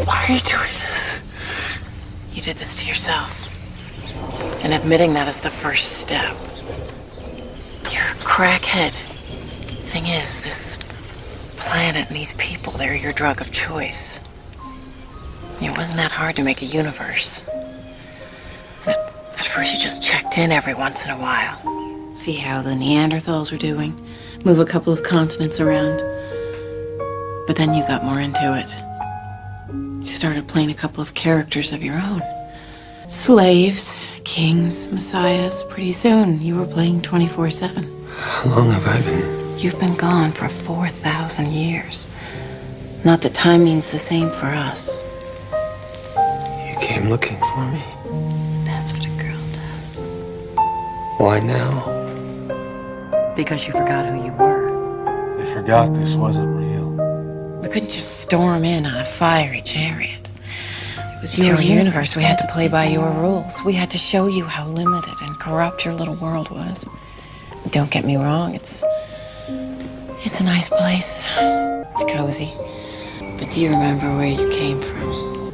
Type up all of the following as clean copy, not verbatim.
Why are you doing this? You did this to yourself. And admitting that is the first step. You're a crackhead. Thing is, this planet and these people, they're your drug of choice. It wasn't that hard to make a universe. At first you just checked in every once in a while. See how the Neanderthals were doing. Move a couple of continents around. But then you got more into it. You started playing a couple of characters of your own. Slaves, kings, messiahs. Pretty soon you were playing 24/7. How long have I been? You've been gone for 4,000 years. Not that time means the same for us. You came looking for me. That's what a girl does. Why now? Because you forgot who you were. They forgot this wasn't real. We couldn't just storm in on a fiery chariot. It was your universe. We had to play by your rules. We had to show you how limited and corrupt your little world was. Don't get me wrong, it's a nice place. It's cozy. But do you remember where you came from?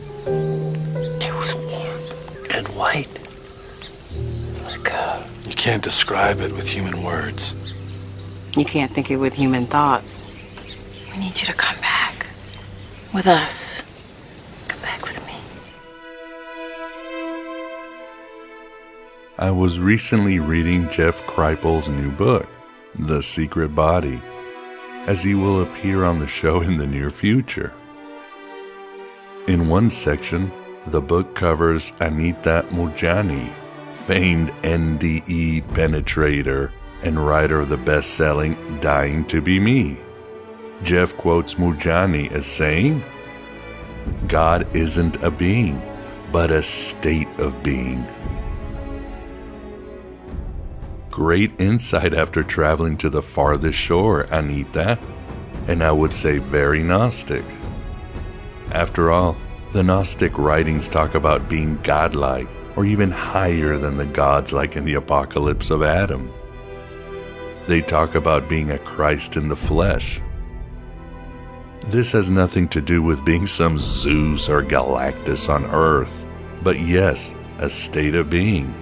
It was warm and white. You can't describe it with human words. You can't think it with human thoughts. We need you to come back. With us. Come back with me. I was recently reading Jeff Kripal's new book, The Secret Body, as he will appear on the show in the near future. In one section, the book covers Anita Moorjani, famed NDE penetrator and writer of the best-selling Dying to Be Me. Jeff quotes Moorjani as saying, "God isn't a being, but a state of being." Great insight after traveling to the farthest shore, Anita, and I would say very Gnostic. After all, the Gnostic writings talk about being godlike, or even higher than the gods like in the Apocalypse of Adam. They talk about being a Christ in the flesh. This has nothing to do with being some Zeus or Galactus on Earth, but yes, a state of being.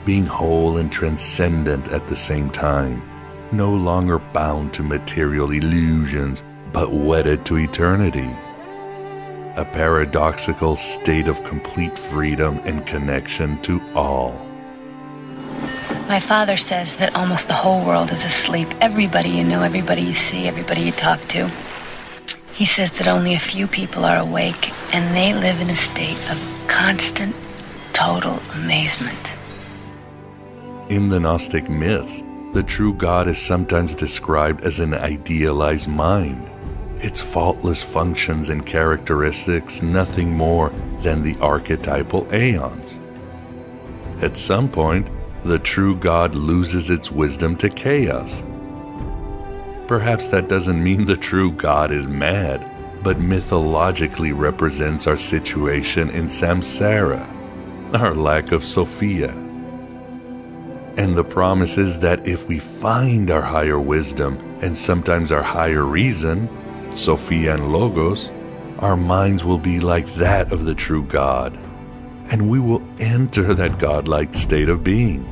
Being whole and transcendent at the same time, no longer bound to material illusions, but wedded to eternity. A paradoxical state of complete freedom and connection to all. My father says that almost the whole world is asleep. Everybody you know, everybody you see, everybody you talk to. He says that only a few people are awake, and they live in a state of constant, total amazement. In the Gnostic myths, the true God is sometimes described as an idealized mind. Its faultless functions and characteristics nothing more than the archetypal aeons. At some point, the true God loses its wisdom to chaos. Perhaps that doesn't mean the true God is mad, but mythologically represents our situation in samsara, our lack of Sophia. And the promise is that if we find our higher wisdom and sometimes our higher reason, Sophia and Logos, our minds will be like that of the true God, and we will enter that godlike state of being.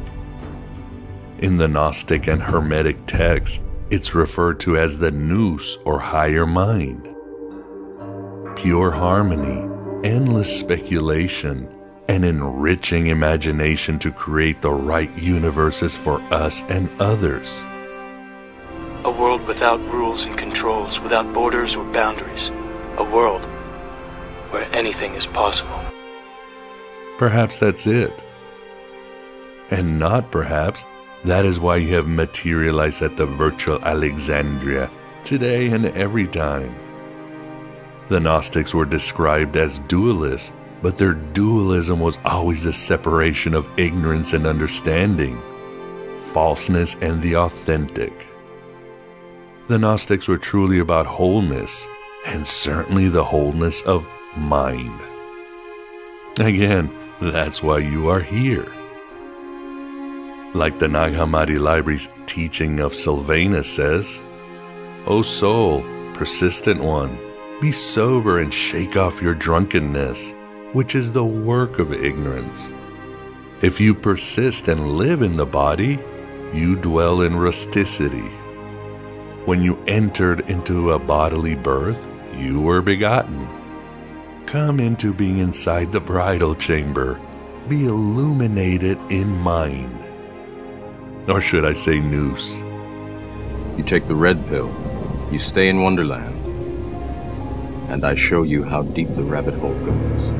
In the Gnostic and Hermetic texts, it's referred to as the nous or higher mind. Pure harmony, endless speculation, and enriching imagination to create the right universes for us and others. A world without rules and controls, without borders or boundaries. A world where anything is possible. Perhaps that's it. And not perhaps, that is why you have materialized at the virtual Alexandria today and every time. The Gnostics were described as dualists, but their dualism was always the separation of ignorance and understanding, falseness and the authentic. The Gnostics were truly about wholeness, and certainly the wholeness of mind. Again, that's why you are here. Like the Nag Hammadi Library's teaching of Sylvanus says, "O soul, persistent one, Be sober and shake off your drunkenness, which is the work of ignorance. If you persist and live in the body, you dwell in rusticity. When you entered into a bodily birth, you were begotten. Come into being inside the bridal chamber. Be illuminated in mind. Or should I say noose? You take the red pill. You stay in Wonderland. And I show you how deep the rabbit hole goes.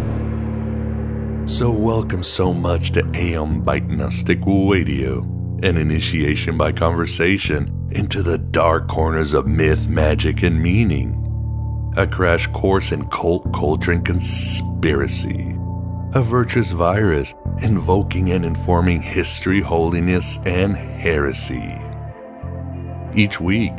So welcome so much to Untitled Gnostic Radio, an initiation by conversation into the dark corners of myth, magic, and meaning. A crash course in cult culture and conspiracy. A virtuous virus invoking and informing history, holiness, and heresy. Each week,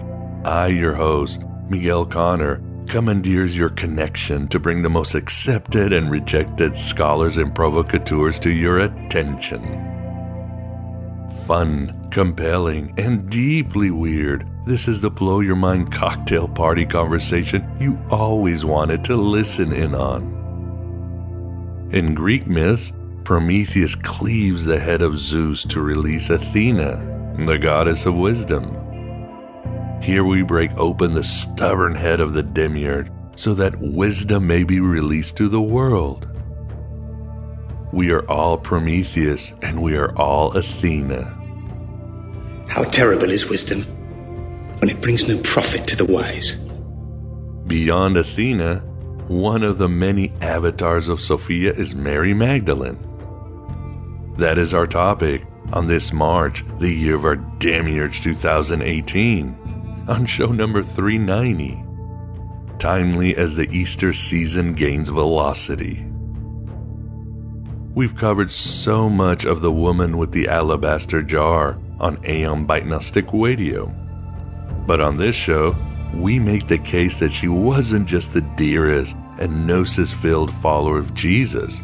I, your host, Miguel Connor, commandeers your connection to bring the most accepted and rejected scholars and provocateurs to your attention. Fun, compelling, and deeply weird, this is the blow-your-mind cocktail party conversation you always wanted to listen in on. In Greek myths, Prometheus cleaves the head of Zeus to release Athena, the goddess of wisdom. Here we break open the stubborn head of the demiurge so that wisdom may be released to the world. We are all Prometheus and we are all Athena. How terrible is wisdom when it brings no profit to the wise. Beyond Athena, one of the many avatars of Sophia is Mary Magdalene. That is our topic on this March, the year of our Demiurge 2018, on show number 390, timely as the Easter season gains velocity. We've covered so much of the woman with the alabaster jar on Untitled Gnostic Radio. But on this show, we make the case that she wasn't just the dearest and Gnosis-filled follower of Jesus,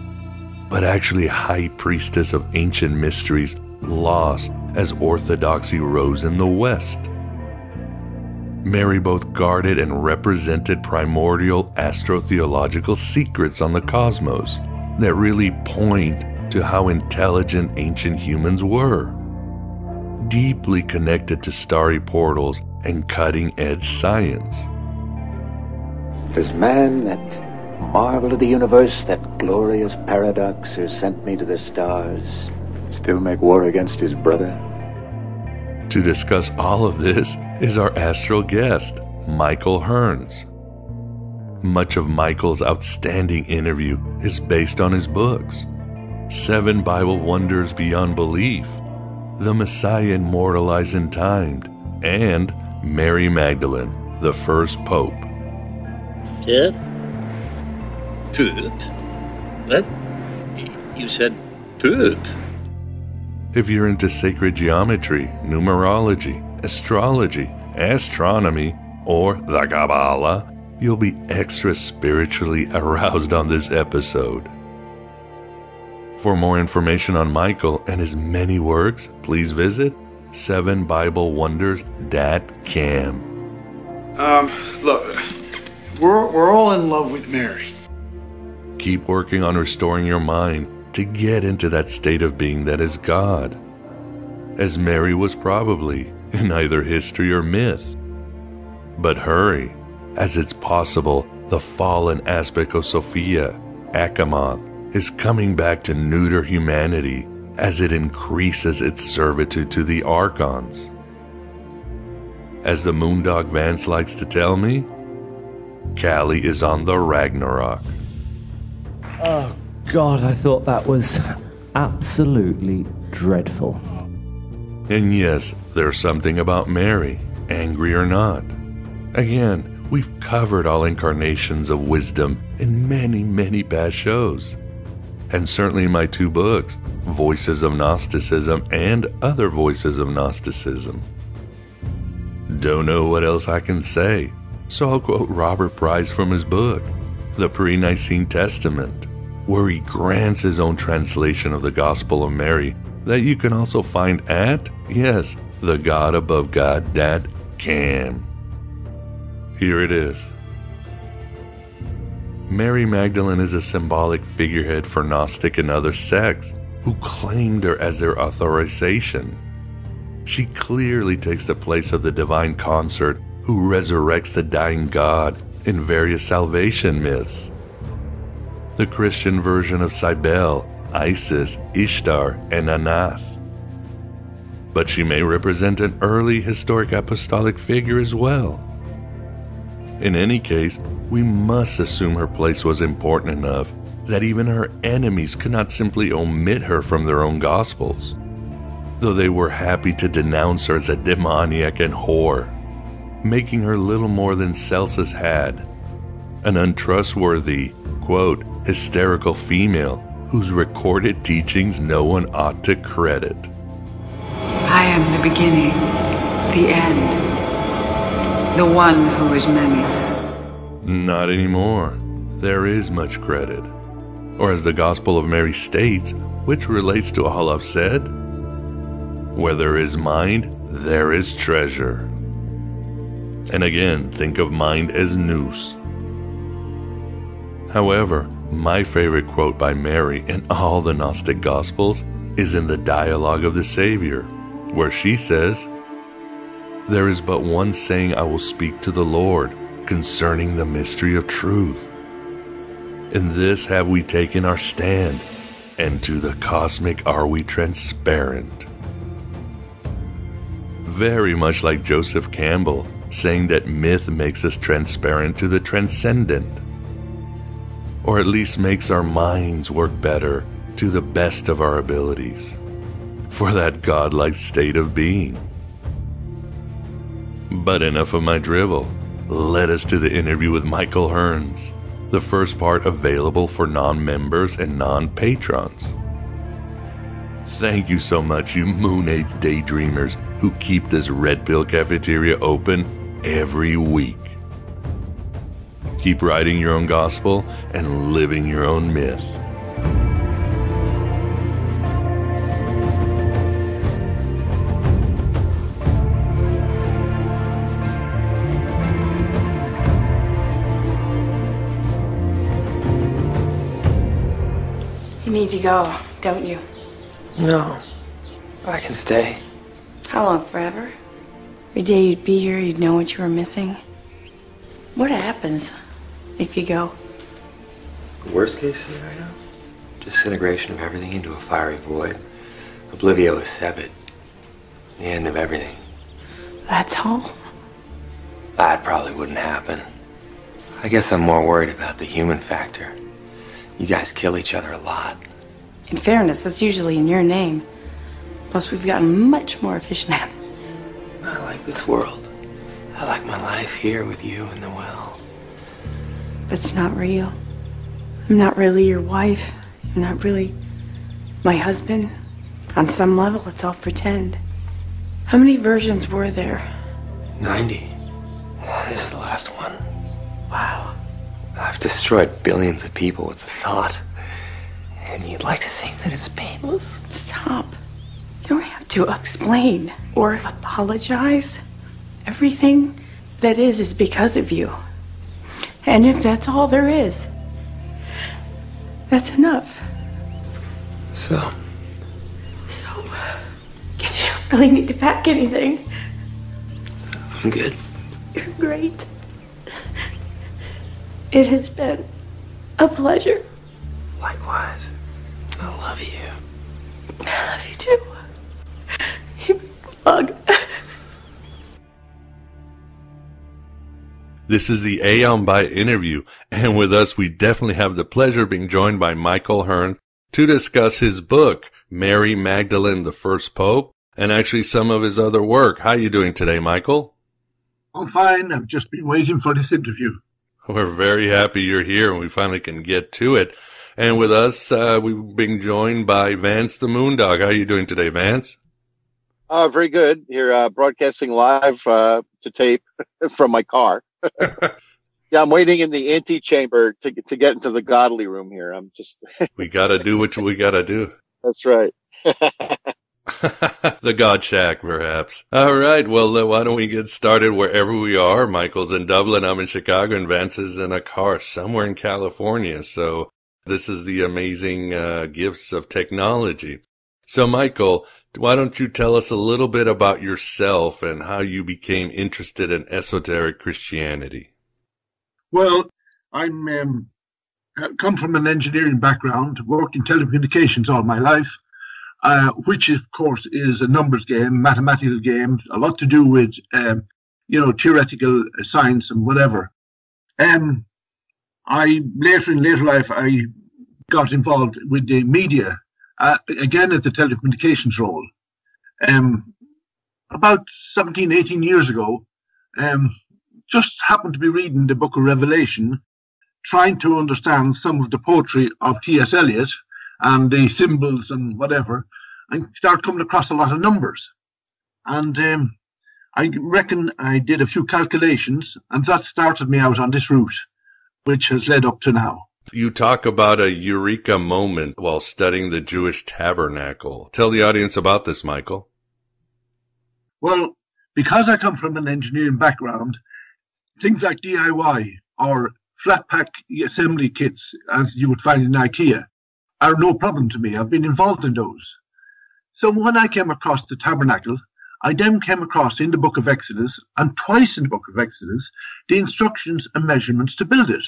but actually a high priestess of ancient mysteries lost as orthodoxy rose in the West. Mary both guarded and represented primordial astrotheological secrets on the cosmos that really point to how intelligent ancient humans were, deeply connected to starry portals and cutting-edge science. Does man, that marvel of the universe, that glorious paradox who sent me to the stars, still make war against his brother? To discuss all of this is our astral guest, Michael Hearns. Much of Michael's outstanding interview is based on his books, 7 Bible Wonders Beyond Belief, The Messiah Immortalized and Timed, and Mary Magdalene, the First Pope. Poop? Poop? What? You said poop. If you're into sacred geometry, numerology, astrology, astronomy, or the Kabbalah, you'll be extra spiritually aroused on this episode. For more information on Michael and his many works, please visit 7biblewonders.com. Look, we're all in love with Mary. Keep working on restoring your mind to get into that state of being that is God, as Mary was probably in either history or myth. But hurry, as it's possible the fallen aspect of Sophia, Achamoth, is coming back to neuter humanity as it increases its servitude to the archons. As the Moondog Vance likes to tell me, Callie is on the Ragnarok. Oh God, I thought that was absolutely dreadful. And yes, there's something about Mary, angry or not. Again, we've covered all incarnations of wisdom in many, many past shows. And certainly in my 2 books, Voices of Gnosticism and Other Voices of Gnosticism. Don't know what else I can say, so I'll quote Robert Price from his book, The Pre-Nicene Testament, where he grants his own translation of the Gospel of Mary that you can also find at, yes, thegodabovegod.com. Here it is. Mary Magdalene is a symbolic figurehead for Gnostic and other sects who claimed her as their authorization. She clearly takes the place of the divine consort who resurrects the dying god in various salvation myths. The Christian version of Cybele, Isis, Ishtar, and Anath. But she may represent an early historic apostolic figure as well. In any case, we must assume her place was important enough that even her enemies could not simply omit her from their own gospels, though they were happy to denounce her as a demoniac and whore, making her little more than Celsus had, an untrustworthy, quote, hysterical female whose recorded teachings no one ought to credit. I am the beginning, the end, the one who is many. Not anymore. There is much credit. Or as the Gospel of Mary states, which relates to all I've said, where there is mind, there is treasure. And again, think of mind as nous. However, my favorite quote by Mary in all the Gnostic Gospels is in the Dialogue of the Savior, where she says, "There is but one saying I will speak to the Lord concerning the mystery of truth. In this have we taken our stand, and to the cosmic are we transparent." Very much like Joseph Campbell saying that myth makes us transparent to the transcendent, or at least makes our minds work better to the best of our abilities for that godlike state of being. But enough of my drivel. Led us to the interview with Michael Hearns, the first part available for non-members and non-patrons. Thank you so much, you Moon Age daydreamers who keep this Red Pill cafeteria open every week. Keep writing your own gospel and living your own myth. You need to go, don't you? No, I can stay. How long? Forever? Every day you'd be here, you'd know what you were missing. What happens if you go? The worst case scenario? Disintegration of everything into a fiery void. Oblivio is severed. The end of everything. That's all? That probably wouldn't happen. I guess I'm more worried about the human factor. You guys kill each other a lot. In fairness, that's usually in your name. Plus, we've gotten much more efficient at it. I like this world. I like my life here with you in the well. But it's not real. I'm not really your wife. You're not really my husband. On some level, it's all pretend. How many versions were there? 90. This is the last one. Wow. I've destroyed billions of people with a thought. And you'd like to think that it's painless? Stop. You don't have to explain or apologize. Everything that is because of you. And if that's all there is, that's enough. So, guess you don't really need to pack anything. I'm good. You're great. It has been a pleasure. Likewise. I love you. I love you too. You big bug. This is the Aeon by interview, and with us we definitely have the pleasure of being joined by Michael Hearn to discuss his book, Mary Magdalene, the First Pope, and actually some of his other work. How are you doing today, Michael? I'm fine. I've just been waiting for this interview. We're very happy you're here and we finally can get to it. And with us, we've been joined by Vance the Moondog. How are you doing today, Vance? Very good. Here, broadcasting live to tape from my car. Yeah, I'm waiting in the antechamber to get into the godly room here. I'm just... We got to do what we got to do. That's right. The God Shack, perhaps. All right, well, why don't we get started wherever we are? Michael's in Dublin, I'm in Chicago, and Vance is in a car somewhere in California. So this is the amazing gifts of technology. So, Michael, why don't you tell us a little bit about yourself and how you became interested in esoteric Christianity? Well, I'm come from an engineering background, worked in telecommunications all my life, which of course is a numbers game, mathematical game, a lot to do with theoretical science and whatever. In later life, I got involved with the media, again as the telecommunications role. About 17, 18 years ago, just happened to be reading the Book of Revelation, trying to understand some of the poetry of T.S. Eliot and the symbols and whatever, and start coming across a lot of numbers. And I reckon I did a few calculations, and that started me out on this route, which has led up to now. You talk about a eureka moment while studying the Jewish tabernacle. Tell the audience about this, Michael. Well, because I come from an engineering background, things like DIY or flat pack assembly kits, as you would find in IKEA, are no problem to me. I've been involved in those. So when I came across the tabernacle, I then came across in the Book of Exodus, and twice in the Book of Exodus, the instructions and measurements to build it.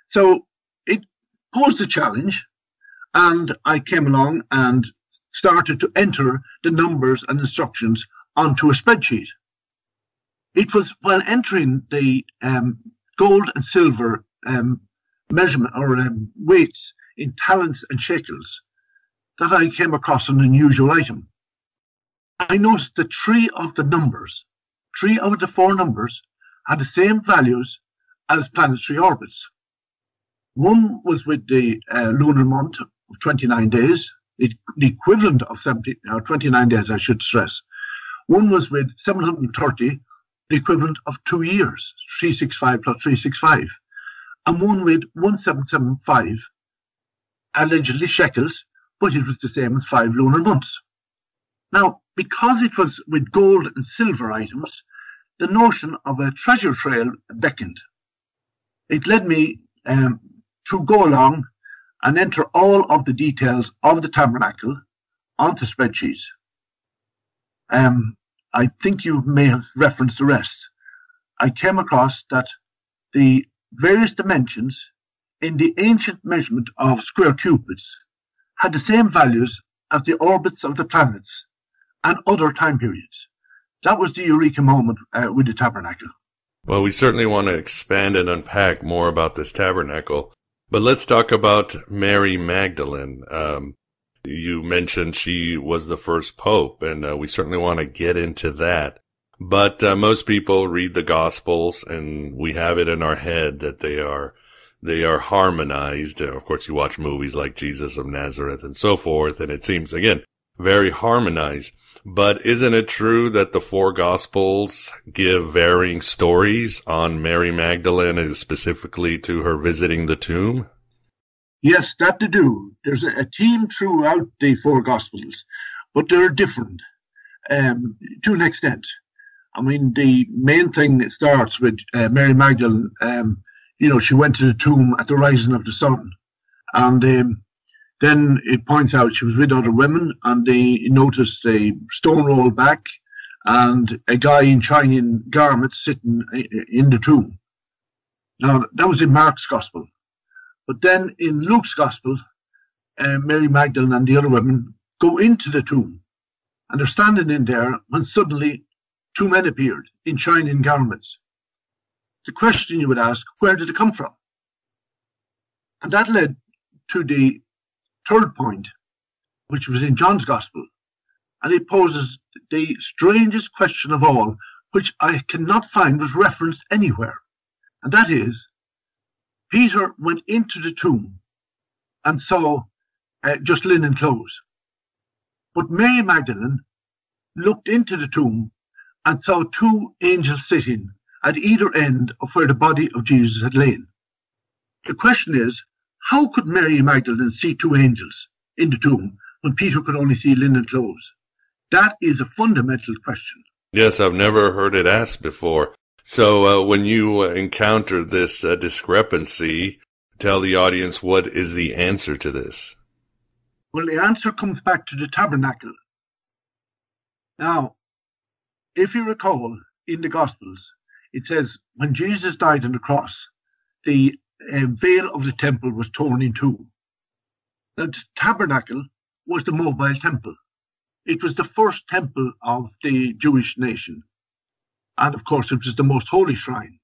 So it posed a challenge, and I came along and started to enter the numbers and instructions onto a spreadsheet. It was while entering the gold and silver measurement or weights in talents and shekels that I came across an unusual item. I noticed that three out of the four numbers, had the same values as planetary orbits. One was with the lunar month of 29 days, the equivalent of 29 days, I should stress. One was with 730, the equivalent of 2 years, 365 plus 365. And one with 1775, allegedly shekels, but it was the same as 5 lunar months. Now, because it was with gold and silver items, the notion of a treasure trail beckoned. It led me to go along and enter all of the details of the tabernacle onto spreadsheets. I think you may have referenced the rest. I came across that the various dimensions in the ancient measurement of square cubits had the same values as the orbits of the planets and other time periods. That was the eureka moment with the tabernacle. Well, we certainly want to expand and unpack more about this tabernacle, but let's talk about Mary Magdalene. You mentioned she was the first pope, and we certainly want to get into that. But most people read the Gospels, and we have it in our head that they are harmonized. Of course, you watch movies like Jesus of Nazareth and so forth, and it seems, again, very harmonized. But isn't it true that the four Gospels give varying stories on Mary Magdalene, and specifically to her visiting the tomb? Yes, that they do. There's a theme throughout the four Gospels, but they're different to an extent. I mean, the main thing that starts with Mary Magdalene, she went to the tomb at the rising of the sun. And then it points out she was with other women, and they noticed a stone roll back and a guy in shining garments sitting in the tomb. Now, that was in Mark's Gospel. But then in Luke's Gospel, Mary Magdalene and the other women go into the tomb, and they're standing in there when suddenly 2 men appeared in shining garments. The question you would ask, where did it come from? And that led to the third point, which was in John's Gospel, and it poses the strangest question of all, which I cannot find was referenced anywhere, and that is, Peter went into the tomb and saw just linen clothes. But Mary Magdalene looked into the tomb and saw 2 angels sitting at either end of where the body of Jesus had lain. The question is, how could Mary Magdalene see 2 angels in the tomb when Peter could only see linen clothes? That is a fundamental question. Yes, I've never heard it asked before. So when you encounter this discrepancy, tell the audience what is the answer to this. Well, the answer comes back to the tabernacle. Now, if you recall, in the Gospels, it says when Jesus died on the cross, the veil of the temple was torn in two. Now, the tabernacle was the mobile temple. It was the first temple of the Jewish nation. And of course, it was the most holy shrine.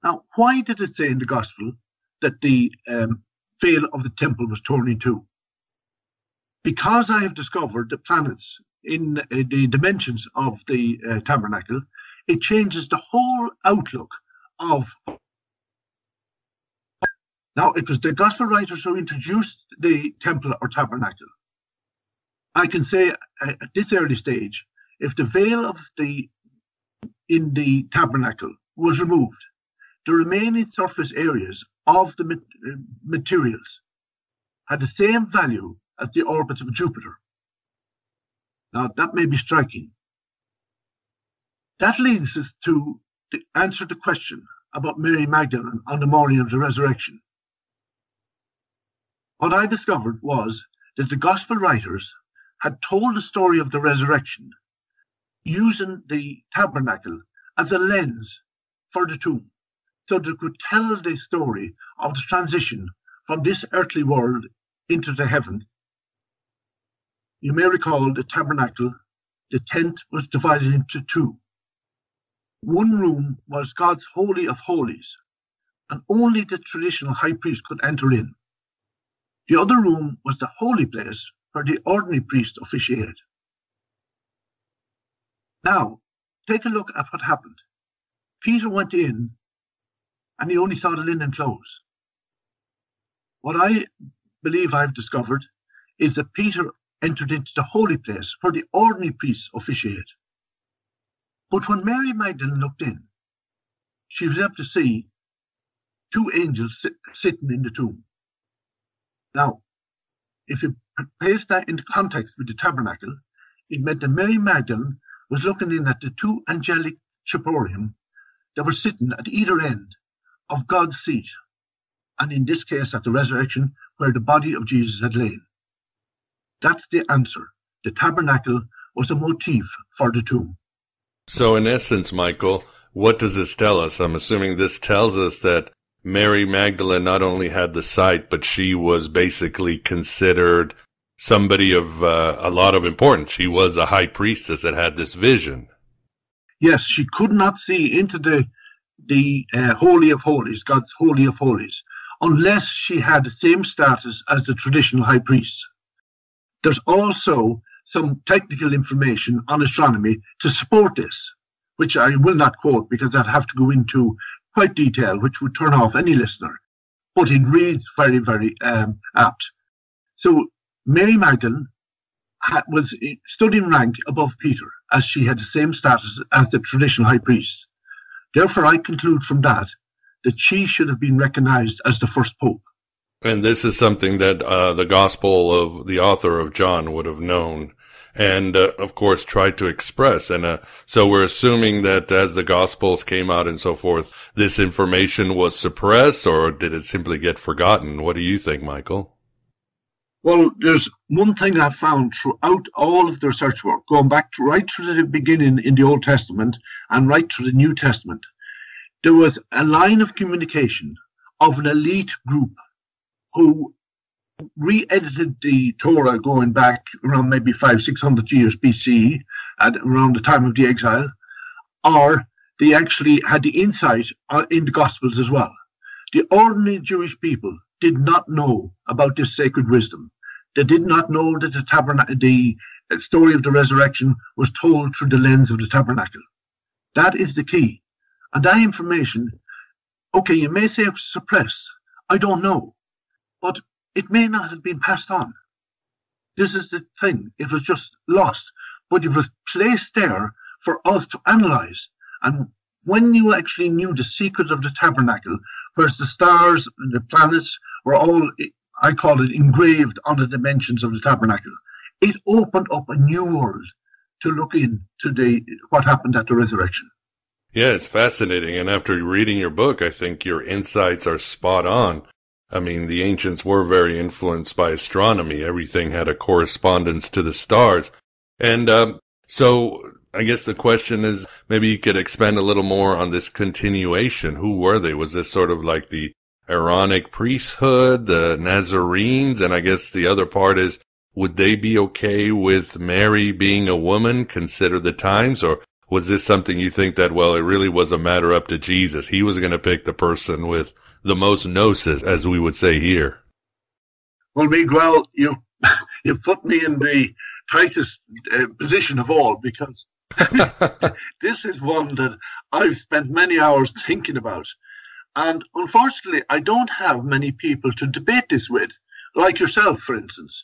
Now, why did it say in the Gospel that the veil of the temple was torn in two? Because I have discovered the planets in the dimensions of the tabernacle, it changes the whole outlook of. Now, it was the Gospel writers who introduced the temple or tabernacle. I can say at this early stage, if the veil in the tabernacle was removed, the remaining surface areas of the materials had the same value as the orbit of Jupiter. Now, that may be striking. That leads us to answer the question about Mary Magdalene on the morning of the resurrection. What I discovered was that the Gospel writers had told the story of the resurrection using the tabernacle as a lens for the tomb, so they could tell the story of the transition from this earthly world into the heaven. You may recall the tabernacle, the tent was divided into two. One room was God's Holy of Holies, and only the traditional high priest could enter in. The other room was the holy place where the ordinary priest officiated. Now, take a look at what happened. Peter went in, and he only saw the linen clothes. What I believe I've discovered is that Peter entered into the holy place where the ordinary priests officiated. But when Mary Magdalene looked in, she was able to see two angels sitting in the tomb. Now, if you place that into context with the tabernacle, it meant that Mary Magdalene was looking in at the two angelic cherubim that were sitting at either end of God's seat, and in this case at the resurrection where the body of Jesus had lain. That's the answer. The tabernacle was a motif for the tomb. So in essence, Michael, what does this tell us? I'm assuming this tells us that Mary Magdalene not only had the sight, but she was basically considered somebody of a lot of importance. She was a high priestess that had this vision. Yes, she could not see into the Holy of Holies, God's Holy of Holies, unless she had the same status as the traditional high priest. There's also some technical information on astronomy to support this, which I will not quote because I'd have to go into quite detail, which would turn off any listener, but it reads very, very apt. So Mary Magdalene stood in rank above Peter, as she had the same status as the traditional high priest. Therefore, I conclude from that she should have been recognized as the first pope. And this is something that the Gospel of the author of John would have known and, of course, tried to express. And so we're assuming that as the Gospels came out and so forth, this information was suppressed, or did it simply get forgotten? What do you think, Michael? Well, there's one thing I've found throughout all of the research work, going back right to the beginning in the Old Testament and right to the New Testament. There was a line of communication of an elite group who re-edited the Torah going back around maybe 500-600 years BC, at around the time of the exile, or they actually had the insight in the Gospels as well. The ordinary Jewish people did not know about this sacred wisdom. They did not know that the story of the resurrection was told through the lens of the tabernacle. That is the key. And that information, okay, you may say it's suppressed. I don't know. But it may not have been passed on. This is the thing. It was just lost. But it was placed there for us to analyze. And when you actually knew the secret of the tabernacle, whereas the stars and the planets were all, I call it, engraved on the dimensions of the tabernacle, it opened up a new world to look into what happened at the resurrection. Yeah, it's fascinating. And after reading your book, I think your insights are spot on. I mean, the ancients were very influenced by astronomy. Everything had a correspondence to the stars. And so I guess the question is, maybe you could expand a little more on this continuation. Who were they? Was this sort of like the Aaronic priesthood, the Nazarenes? And I guess the other part is, would they be okay with Mary being a woman, consider the times? Or was this something you think that, well, it really was a matter up to Jesus? He was going to pick the person with the most gnosis, as we would say here. Well, Miguel, you've put me in the tightest position of all, because this is one that I've spent many hours thinking about. And unfortunately, I don't have many people to debate this with, like yourself, for instance.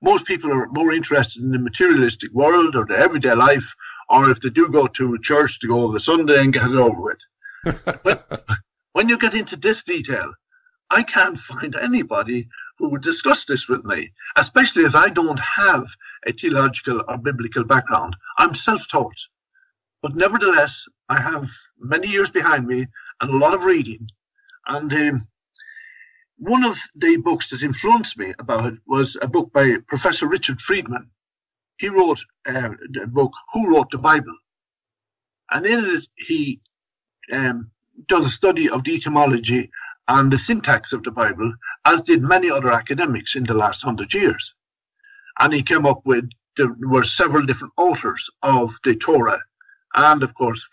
Most people are more interested in the materialistic world or the everyday life, or if they do go to church, to go over the Sunday and get it over with. But when you get into this detail, I can't find anybody who would discuss this with me, especially as I don't have a theological or biblical background. I'm self-taught. But nevertheless, I have many years behind me and a lot of reading. And one of the books that influenced me about it was a book by Professor Richard Friedman. He wrote the book, Who Wrote the Bible? And in it, he does a study of the etymology and the syntax of the Bible, as did many other academics in the last 100 years. And he came up with, there were several different authors of the Torah, and of course,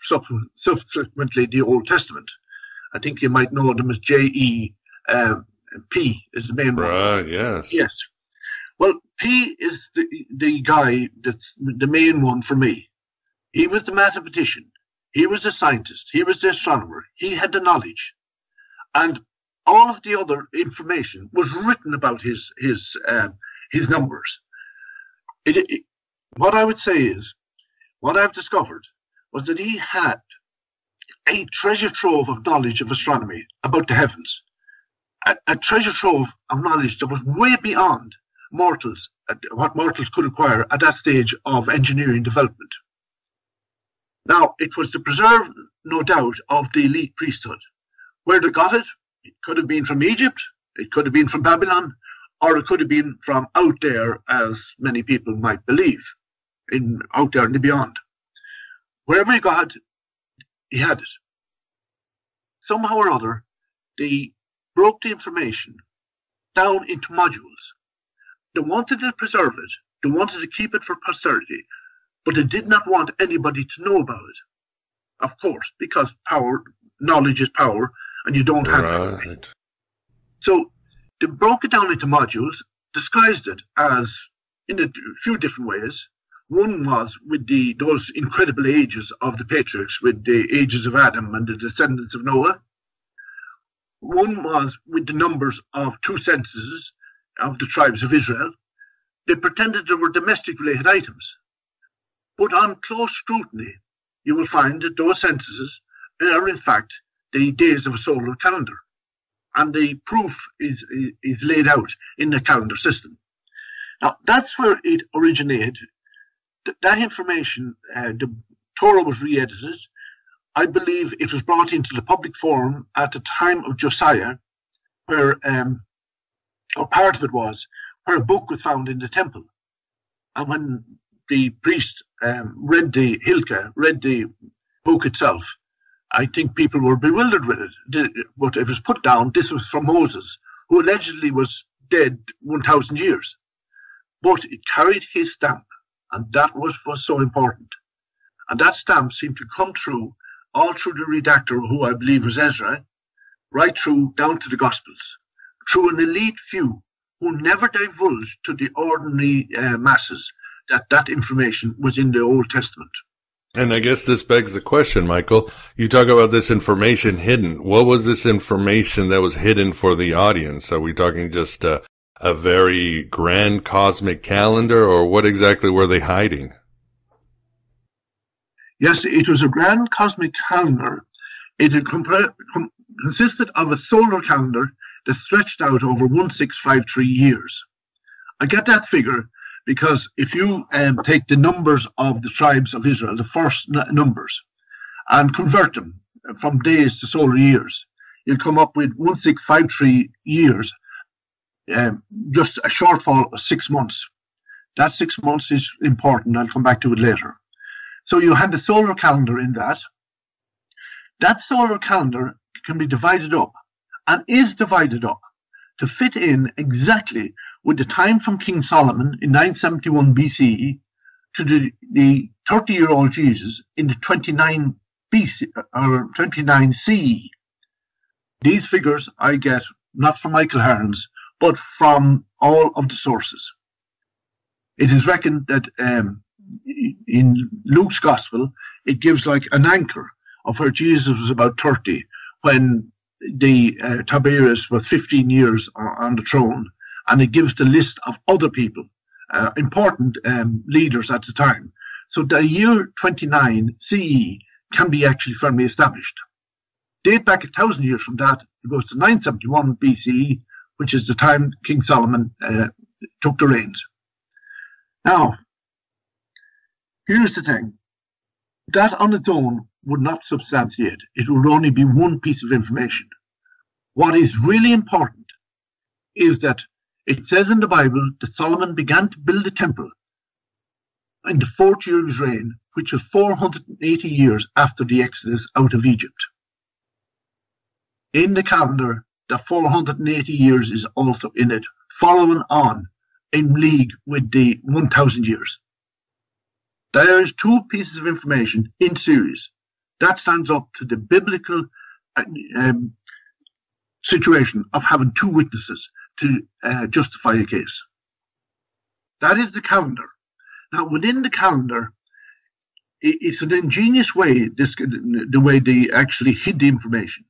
subsequently the Old Testament. I think you might know them as J.E. P is the main one. Right, yes. Yes. Well, P is the guy that's the main one for me. He was the mathematician. He was the scientist. He was the astronomer. He had the knowledge. And all of the other information was written about his numbers. What I would say is, what I've discovered was that he had a treasure trove of knowledge of astronomy about the heavens. A treasure trove of knowledge that was way beyond mortals, what mortals could acquire at that stage of engineering development. Now, it was the preserve, no doubt, of the elite priesthood. Where they got it, it could have been from Egypt, it could have been from Babylon, or it could have been from out there, as many people might believe, out there in the beyond. Wherever he got it, he had it. Somehow or other, they broke the information down into modules. They wanted to preserve it, they wanted to keep it for posterity, but they did not want anybody to know about it. Of course, because knowledge is power, and you don't have it. So they broke it down into modules, disguised it as in a few different ways. One was with those incredible ages of the patriarchs, with the ages of Adam and the descendants of Noah. One was with the numbers of 2 censuses of the tribes of Israel. They pretended they were domestic related items. But on close scrutiny, you will find that those censuses are in fact the days of a solar calendar. And the proof is laid out in the calendar system. Now, that's where it originated. That information, the Torah was re-edited. I believe it was brought into the public forum at the time of Josiah, where, or part of it was, where a book was found in the temple. And when the priest read the book itself, I think people were bewildered with it. But it was put down, this was from Moses, who allegedly was dead 1,000 years. But it carried his stamp, and that was so important. And that stamp seemed to come through all through the redactor, who I believe was Ezra, right through down to the Gospels, through an elite few who never divulged to the ordinary masses that information was in the Old Testament. And I guess this begs the question, Michael. You talk about this information hidden. What was this information that was hidden for the audience? Are we talking just a very grand cosmic calendar, or what exactly were they hiding? Yes, it was a grand cosmic calendar. It had consisted of a solar calendar that stretched out over 1653 years. I get that figure Because if you take the numbers of the tribes of Israel, the first numbers, and convert them from days to solar years, you'll come up with 1653 years, just a shortfall of 6 months. That 6 months is important. I'll come back to it later. So you had the solar calendar in that. That solar calendar can be divided up, and is divided up, to fit in exactly with the time from King Solomon in 971 BCE to the 30-year-old Jesus in the 29 BC or 29 CE. These figures I get not from Michael Hearns, but from all of the sources. It is reckoned that in Luke's Gospel, it gives like an anchor of where Jesus was about 30 when the Tiberius was 15 years on the throne, and it gives the list of other people, important leaders at the time. So the year 29 CE can be actually firmly established. Date back 1,000 years from that, it goes to 971 BCE, which is the time King Solomon took the reins. Now, here's the thing. That on its own would not substantiate. It would only be one piece of information. What is really important is that it says in the Bible that Solomon began to build a temple in the 4th year of his reign, which was 480 years after the Exodus out of Egypt. In the calendar, the 480 years is also in it, following on in league with the 1,000 years. There is 2 pieces of information in series. That stands up to the biblical situation of having 2 witnesses to justify a case. That is the calendar. Now, within the calendar, it's an ingenious way, the way they actually hid the information.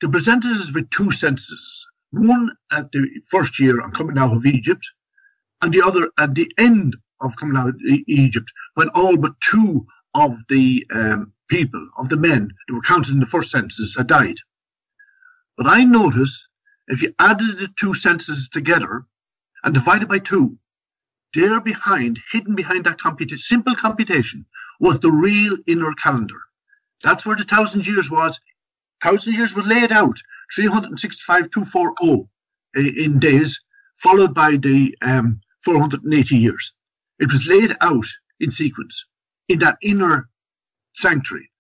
They presented us with 2 censuses, one at the first year on coming out of Egypt, and the other at the end of coming out of Egypt, when all but 2 of the people, of the men that were counted in the first census had died. But I noticed if you added the 2 censuses together and divided by 2, there behind, hidden behind that simple computation, was the real inner calendar. That's where the 1,000 years was. 1,000 years was laid out, 365,240 in days, followed by the 480 years. It was laid out in sequence, in that inner sanctuary,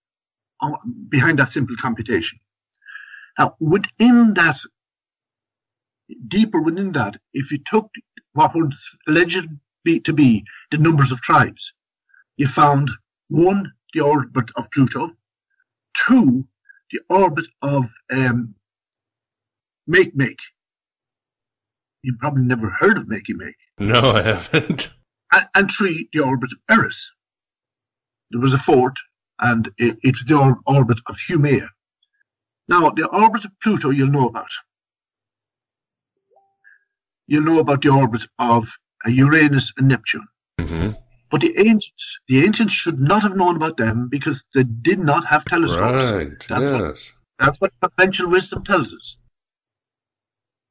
behind that simple computation. Now, within that, deeper within that, if you took what would alleged to be the numbers of tribes, you found 1, the orbit of Pluto, 2, the orbit of Make. You've probably never heard of Make. No, I haven't. And 3, the orbit of Eris. There was a 4th, and it's the orbit of Humea. Now, the orbit of Pluto you'll know about. You'll know about the orbit of Uranus and Neptune. Mm-hmm. But the ancients should not have known about them because they did not have telescopes. Right, That's what conventional wisdom tells us.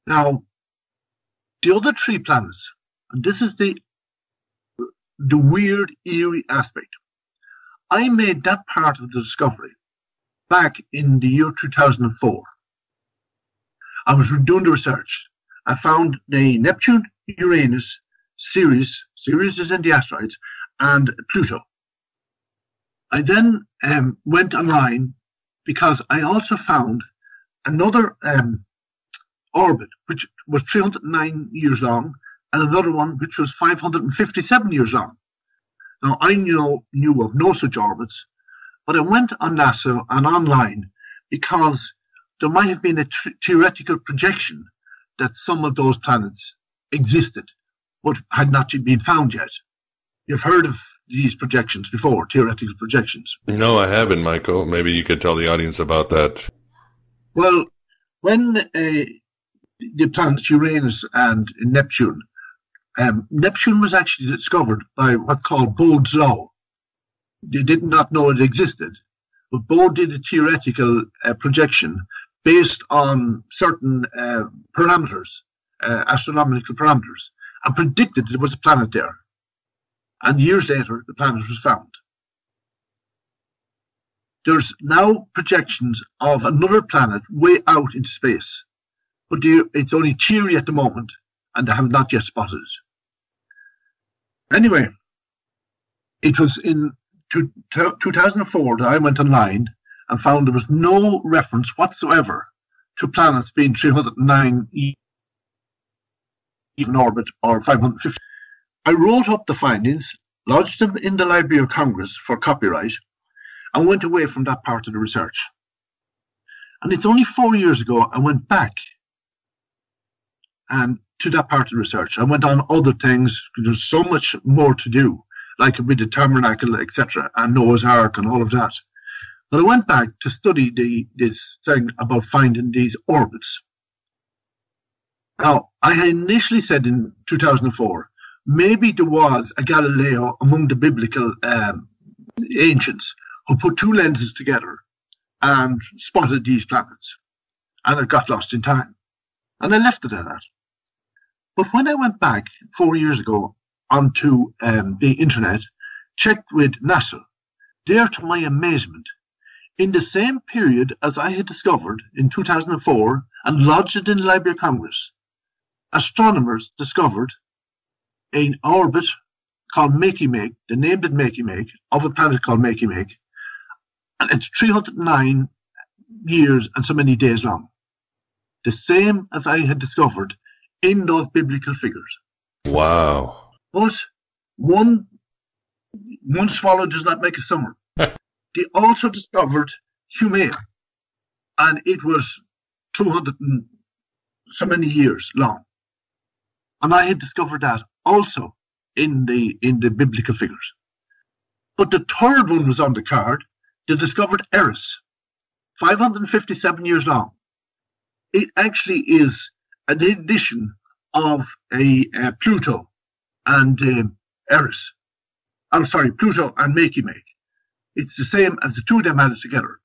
Now, the other 3 planets, and this is the weird, eerie aspect. I made that part of the discovery back in the year 2004. I was doing the research. I found the Neptune, Uranus, Ceres is in the asteroids, and Pluto. I then went online because I also found another orbit which was 309 years long and another one which was 557 years long. Now, I knew of no such orbits, but I went on NASA and online because there might have been a theoretical projection that some of those planets existed, but had not been found yet. You've heard of these projections before, theoretical projections. No, I haven't, Michael. Maybe you could tell the audience about that. Well, when the planets Uranus and Neptune, Neptune was actually discovered by what's called Bode's law. They did not know it existed, but Bode did a theoretical projection based on certain parameters, astronomical parameters, and predicted there was a planet there. and years later, the planet was found. There's now projections of another planet way out into space, but it's only theory at the moment, and they have not yet spotted it. Anyway, it was in 2004 that I went online and found there was no reference whatsoever to planets being 309 in orbit or 550. I wrote up the findings, lodged them in the Library of Congress for copyright, and went away from that part of the research. And it's only 4 years ago I went back to that part of the research. I went on other things. There's so much more to do, like with the tabernacle, etc., and Noah's Ark and all of that. But I went back to study this thing about finding these orbits. Now, I had initially said in 2004, maybe there was a Galileo among the biblical ancients who put two lenses together and spotted these planets. And it got lost in time. And I left it at that. But when I went back 4 years ago onto the internet, checked with NASA, there to my amazement, in the same period as I had discovered in 2004 and lodged it in the Library of Congress, astronomers discovered an orbit called Makey-Make, they named it Makey-Make, of a planet called Makey-Make, and it's 309 years and so many days long. The same as I had discovered in those biblical figures. Wow. But one swallow does not make a summer. They also discovered Humea, and it was 200 and so many years long. And I had discovered that also in the biblical figures. But the third one was on the card. They discovered Eris, 557 years long. It actually is an addition of a Pluto and Eris. I'm sorry, Pluto and Makey-Make. It's the same as the two of them added together.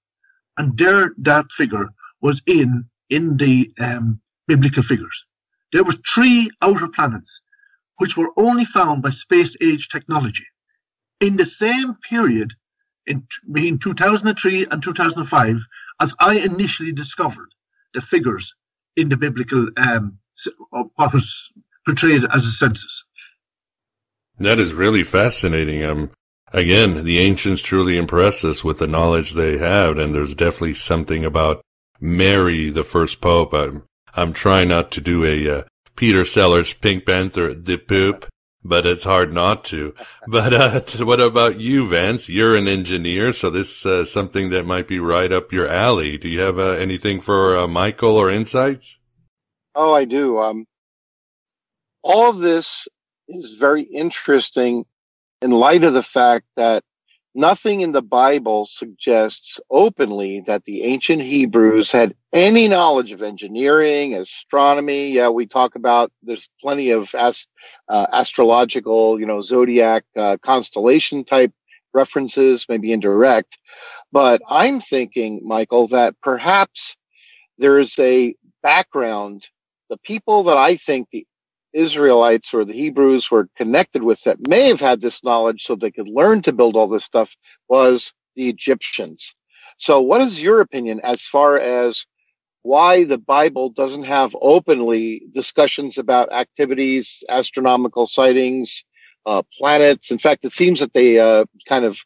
And that figure was in the biblical figures. There was 3 outer planets which were only found by space-age technology. In the same period, between 2003 and 2005, as I initially discovered the figures in the biblical, what was portrayed as a census. That is really fascinating. Again, the ancients truly impress us with the knowledge they have, and there's definitely something about Mary, the first pope. I'm trying not to do a Peter Sellers Pink Panther, the poop, but it's hard not to. But what about you, Vance? You're an engineer, so this is something that might be right up your alley. Do you have anything for Michael or insights? Oh, I do. All of this is very interesting in light of the fact that nothing in the Bible suggests openly that the ancient Hebrews had any knowledge of engineering, astronomy. Yeah, we talk about there's plenty of astrological, zodiac constellation type references, maybe indirect. But I'm thinking, Michael, that perhaps there's a background. The people that I think the Israelites or the Hebrews were connected with that may have had this knowledge so they could learn to build all this stuff was the Egyptians. So what is your opinion as far as why the Bible doesn't have openly discussions about activities, astronomical sightings, planets? In fact, it seems that they kind of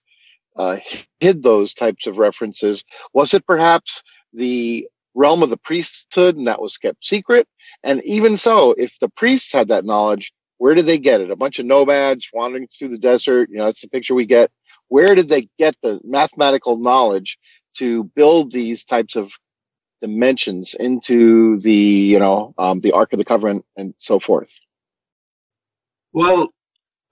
hid those types of references. Was it perhaps the realm of the priesthood and that was kept secret? And even so, if the priests had that knowledge, where did they get it? A bunch of nomads wandering through the desert. That's the picture we get. Where did they get the mathematical knowledge to build these types of dimensions into the Ark of the Covenant and so forth? Well,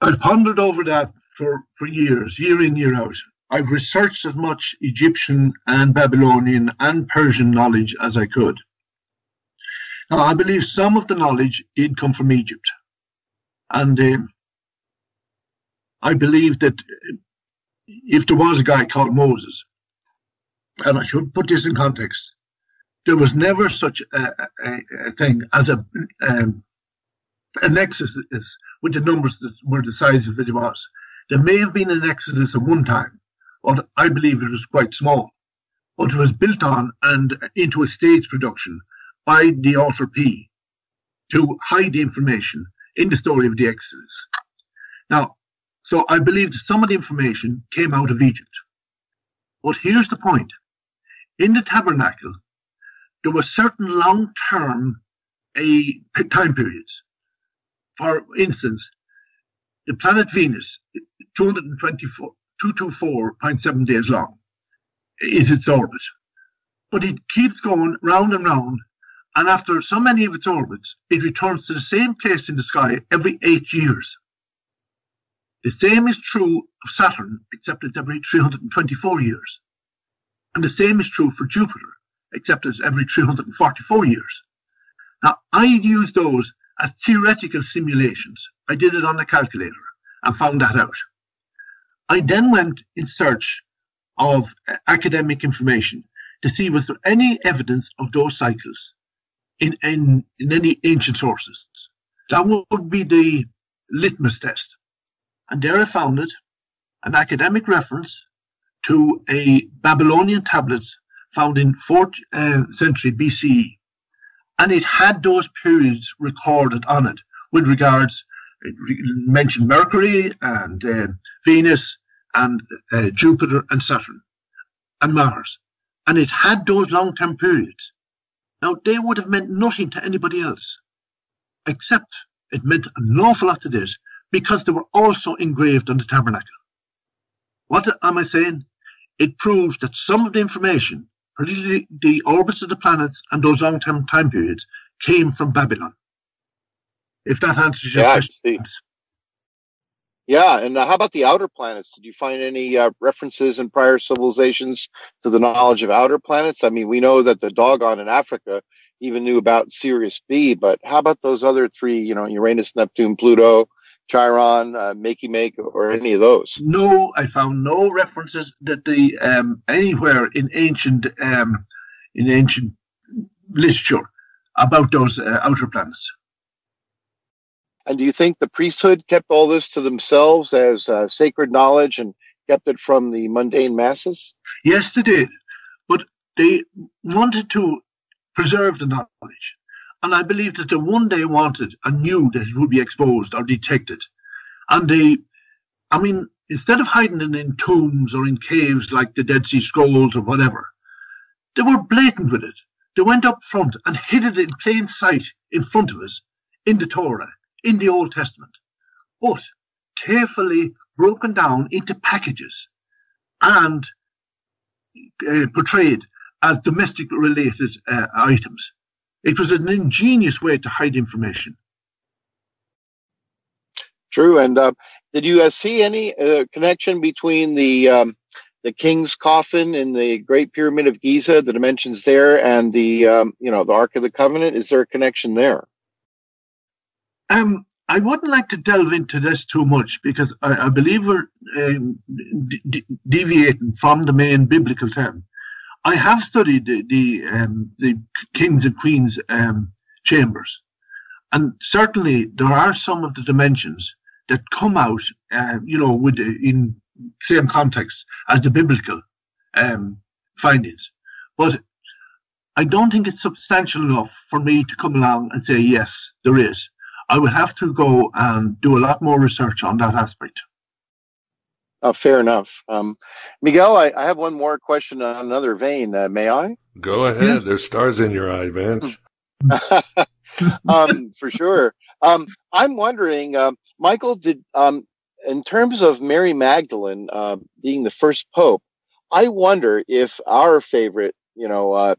I've pondered over that for years, year in, year out. I've researched as much Egyptian and Babylonian and Persian knowledge as I could. Now, I believe some of the knowledge did come from Egypt. And I believe that if there was a guy called Moses, and I should put this in context, there was never such a thing as a nexus with the numbers that were the size of it was. There may have been an exodus at one time, but I believe it was quite small. But it was built on and into a stage production by the author P to hide the information in the story of the Exodus. Now, so I believe that some of the information came out of Egypt. But here's the point. In the tabernacle, there were certain long-term time periods. For instance, the planet Venus, 224.7 days long, is its orbit. But it keeps going round and round, and after so many of its orbits, it returns to the same place in the sky every 8 years. The same is true of Saturn, except it's every 324 years. And the same is true for Jupiter, except it's every 344 years. Now, I use those as theoretical simulations. I did it on a calculator and found that out. I then went in search of academic information to see was there any evidence of those cycles in any ancient sources. That would be the litmus test. And there I found it, an academic reference to a Babylonian tablet found in 4th century BCE. And it had those periods recorded on it with regards, it mentioned Mercury and Venus and Jupiter and Saturn and Mars. And it had those long-term periods. Now, they would have meant nothing to anybody else, except it meant an awful lot to this, because they were also engraved on the tabernacle. What am I saying? It proves that some of the information, particularly the orbits of the planets and those long-term time periods, came from Babylon. If that answers your question. Yeah, and how about the outer planets? Did you find any references in prior civilizations to the knowledge of outer planets? I mean, we know that the Dogon in Africa even knew about Sirius B, but how about those other three, Uranus, Neptune, Pluto, Chiron, Makey Make, or any of those? No, I found no references that anywhere in ancient literature about those outer planets. And do you think the priesthood kept all this to themselves as sacred knowledge and kept it from the mundane masses? Yes, they did. But they wanted to preserve the knowledge. And I believe that they one day wanted and knew that it would be exposed or detected. And instead of hiding it in tombs or in caves like the Dead Sea Scrolls or whatever, they were blatant with it. They went up front and hid it in plain sight in front of us in the Torah, in the Old Testament, but carefully broken down into packages and portrayed as domestic related items. It was an ingenious way to hide information. True. And did you see any connection between the king's coffin in the Great Pyramid of Giza, the dimensions there, and the Ark of the Covenant? Is there a connection there? I wouldn't like to delve into this too much because I believe we're deviating from the main biblical term. I have studied the kings and queens chambers, and certainly there are some of the dimensions that come out, in same context as the biblical findings. But I don't think it's substantial enough for me to come along and say, yes, there is. I would have to go and do a lot more research on that aspect. Fair enough. Miguel, I have one more question on another vein. May I? Go ahead. Yes. There's stars in your eye, Vance. For sure. I'm wondering, Michael, in terms of Mary Magdalene being the first pope, I wonder if our favorite,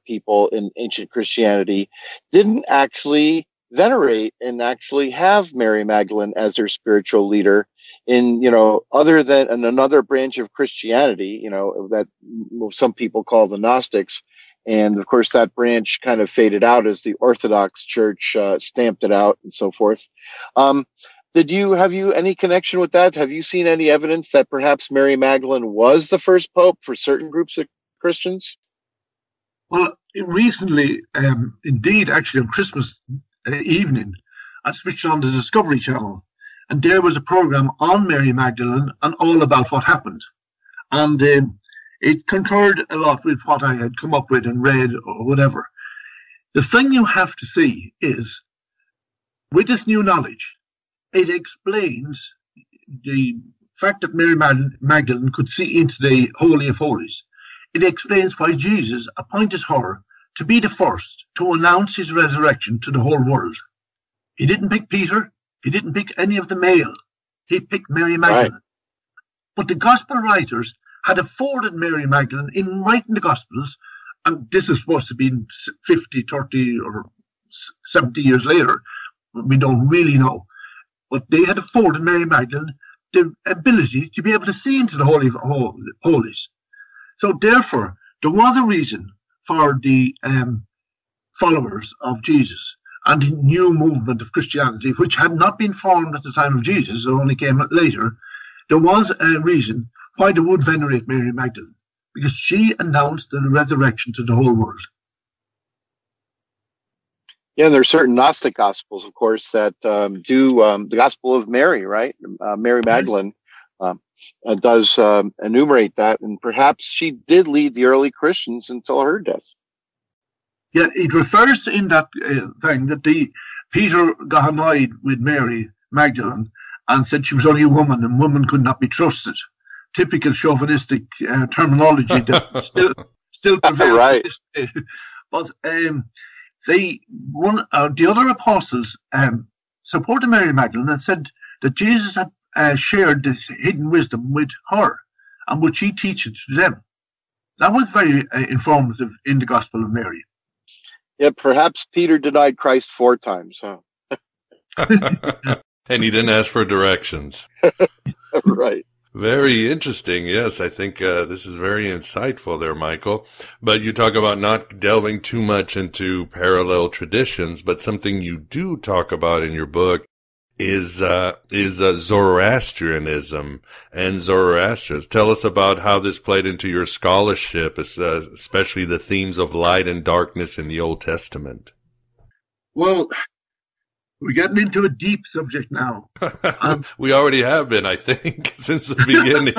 people in ancient Christianity didn't actually venerate and actually have Mary Magdalene as their spiritual leader in, other than in another branch of Christianity, that some people call the Gnostics. And of course, that branch kind of faded out as the Orthodox Church stamped it out and so forth. Have you any connection with that? Have you seen any evidence that perhaps Mary Magdalene was the first pope for certain groups of Christians? Well, recently, indeed, actually on Christmas evening, I switched on the Discovery Channel, and there was a program on Mary Magdalene and all about what happened. And it concurred a lot with what I had come up with and read or whatever. The thing you have to see is, with this new knowledge, it explains the fact that Mary Magdalene could see into the Holy of Holies. It explains why Jesus appointed her to be the first to announce his resurrection to the whole world. He didn't pick Peter. He didn't pick any of the male. He picked Mary Magdalene. Right. But the gospel writers had afforded Mary Magdalene in writing the gospels, and this is supposed to be 50, 30, or 70 years later. We don't really know. But they had afforded Mary Magdalene the ability to be able to see into the Holy of Holies. So therefore, there was a reason for the followers of Jesus and the new movement of Christianity, which had not been formed at the time of Jesus, it only came later. There was a reason why they would venerate Mary Magdalene, because she announced the resurrection to the whole world. Yeah, there are certain Gnostic Gospels, of course, that do the Gospel of Mary, right? Mary Magdalene does enumerate that, and perhaps she did lead the early Christians until her death. Yeah, it refers in that thing that Peter got annoyed with Mary Magdalene and said she was only a woman and women could not be trusted. Typical chauvinistic terminology that still prevails. Right. But the other apostles supported Mary Magdalene and said that Jesus had shared this hidden wisdom with her, and would she teach it to them? That was very informative in the Gospel of Mary. Yeah, perhaps Peter denied Christ 4 times, huh? And he didn't ask for directions. Right. Very interesting. Yes, I think this is very insightful there, Michael. But you talk about not delving too much into parallel traditions, but something you do talk about in your book is Zoroastrianism and Zoroaster. Tell us about how this played into your scholarship, especially the themes of light and darkness in the Old Testament. Well, we're getting into a deep subject now. We already have been, I think, since the beginning.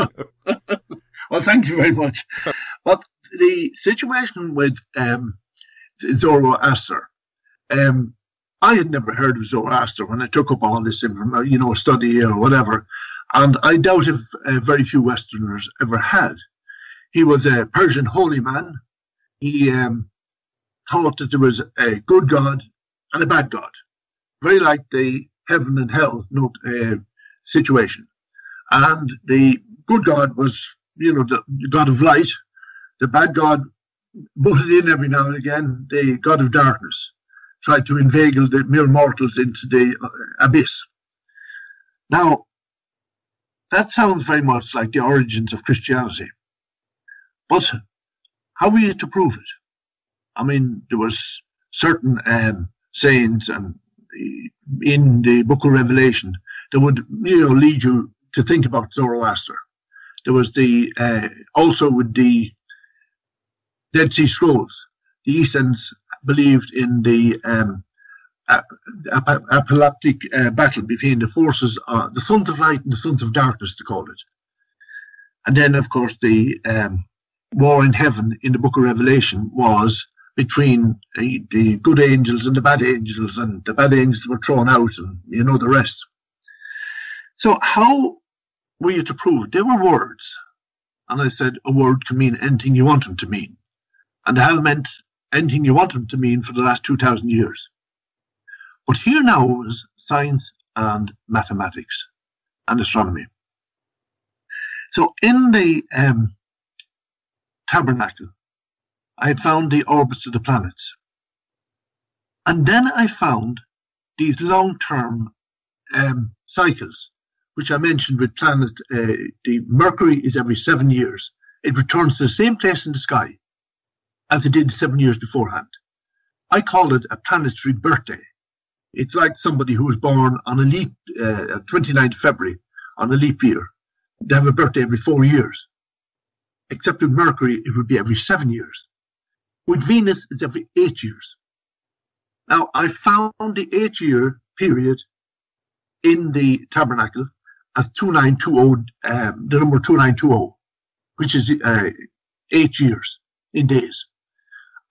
Well, thank you very much. But the situation with Zoroaster, I had never heard of Zoroaster when I took up all this information, study or whatever, and I doubt if very few Westerners ever had. He was a Persian holy man. He taught that there was a good God and a bad God, very like the heaven and hell situation. And the good God was, the God of light. The bad God butted in every now and again, the God of darkness, tried to inveigle the mere mortals into the abyss. Now, that sounds very much like the origins of Christianity. But how were you to prove it? I mean, there was certain sayings and in the Book of Revelation that would, lead you to think about Zoroaster. There was also with the Dead Sea Scrolls, the Essenes believed in the apocalyptic battle between the forces, the sons of light and the sons of darkness, to call it. And then, of course, the war in heaven in the Book of Revelation was between the good angels and the bad angels, and the bad angels were thrown out, and the rest. So how were you to prove it? They were words. And I said a word can mean anything you want them to mean. And they have meant anything you want them to mean for the last 2,000 years. But here now was science and mathematics and astronomy. So in the tabernacle, I had found the orbits of the planets. And then I found these long-term cycles, which I mentioned with planet, the Mercury is every 7 years. It returns to the same place in the sky as it did 7 years beforehand. I call it a planetary birthday. It's like somebody who was born on a leap, 29th February, on a leap year. They have a birthday every 4 years. Except with Mercury, it would be every 7 years. With Venus, it's every 8 years. Now, I found the 8-year period in the tabernacle as 2920, the number 2920, which is 8 years in days.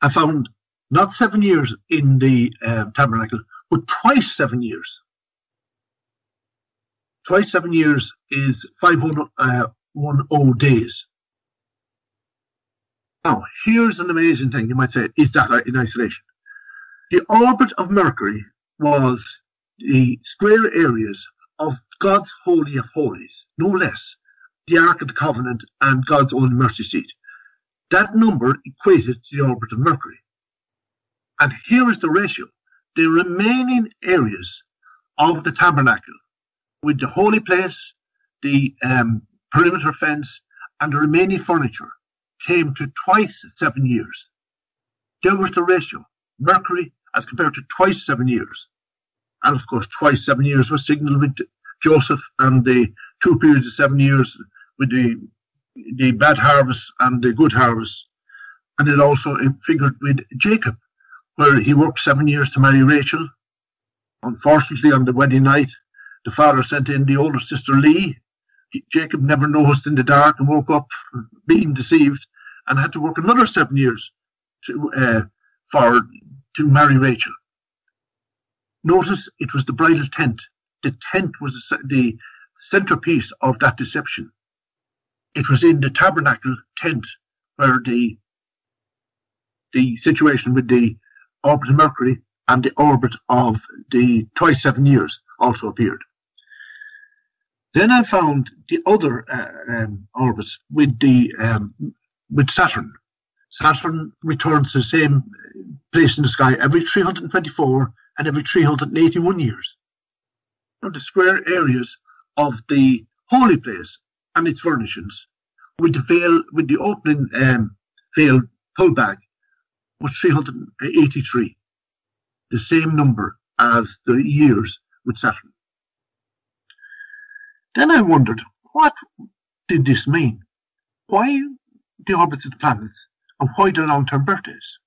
I found not 7 years in the tabernacle, but twice 7 years. Twice 7 years is 510 days. Now, here's an amazing thing. You might say, is that in isolation? The orbit of Mercury was the square areas of God's Holy of Holies, no less, the Ark of the Covenant and God's own mercy seat. That number equated to the orbit of Mercury. And here is the ratio. The remaining areas of the tabernacle, with the holy place, the perimeter fence, and the remaining furniture, came to twice 7 years. There was the ratio. Mercury as compared to twice 7 years. And of course, twice 7 years was signaled with Joseph, and the 2 periods of 7 years with the bad harvest and the good harvest. And it also figured with Jacob, where he worked 7 years to marry Rachel. Unfortunately, on the wedding night, the father sent in the older sister Leah. Jacob never noticed in the dark and woke up being deceived and had to work another 7 years to marry Rachel. Notice it was the bridal tent. The tent was the centerpiece of that deception. It was in the tabernacle tent where the situation with the orbit of Mercury and the orbit of the twice 7 years also appeared. Then I found the other orbits with Saturn. Saturn returns to the same place in the sky every 324 and every 381 years. Now, the square areas of the holy place and its furnishings, with the veil, with the opening veil pulled back, was 383, the same number as the years with Saturn. Then I wondered, what did this mean? Why the orbits of the planets, and why the long-term birthdays?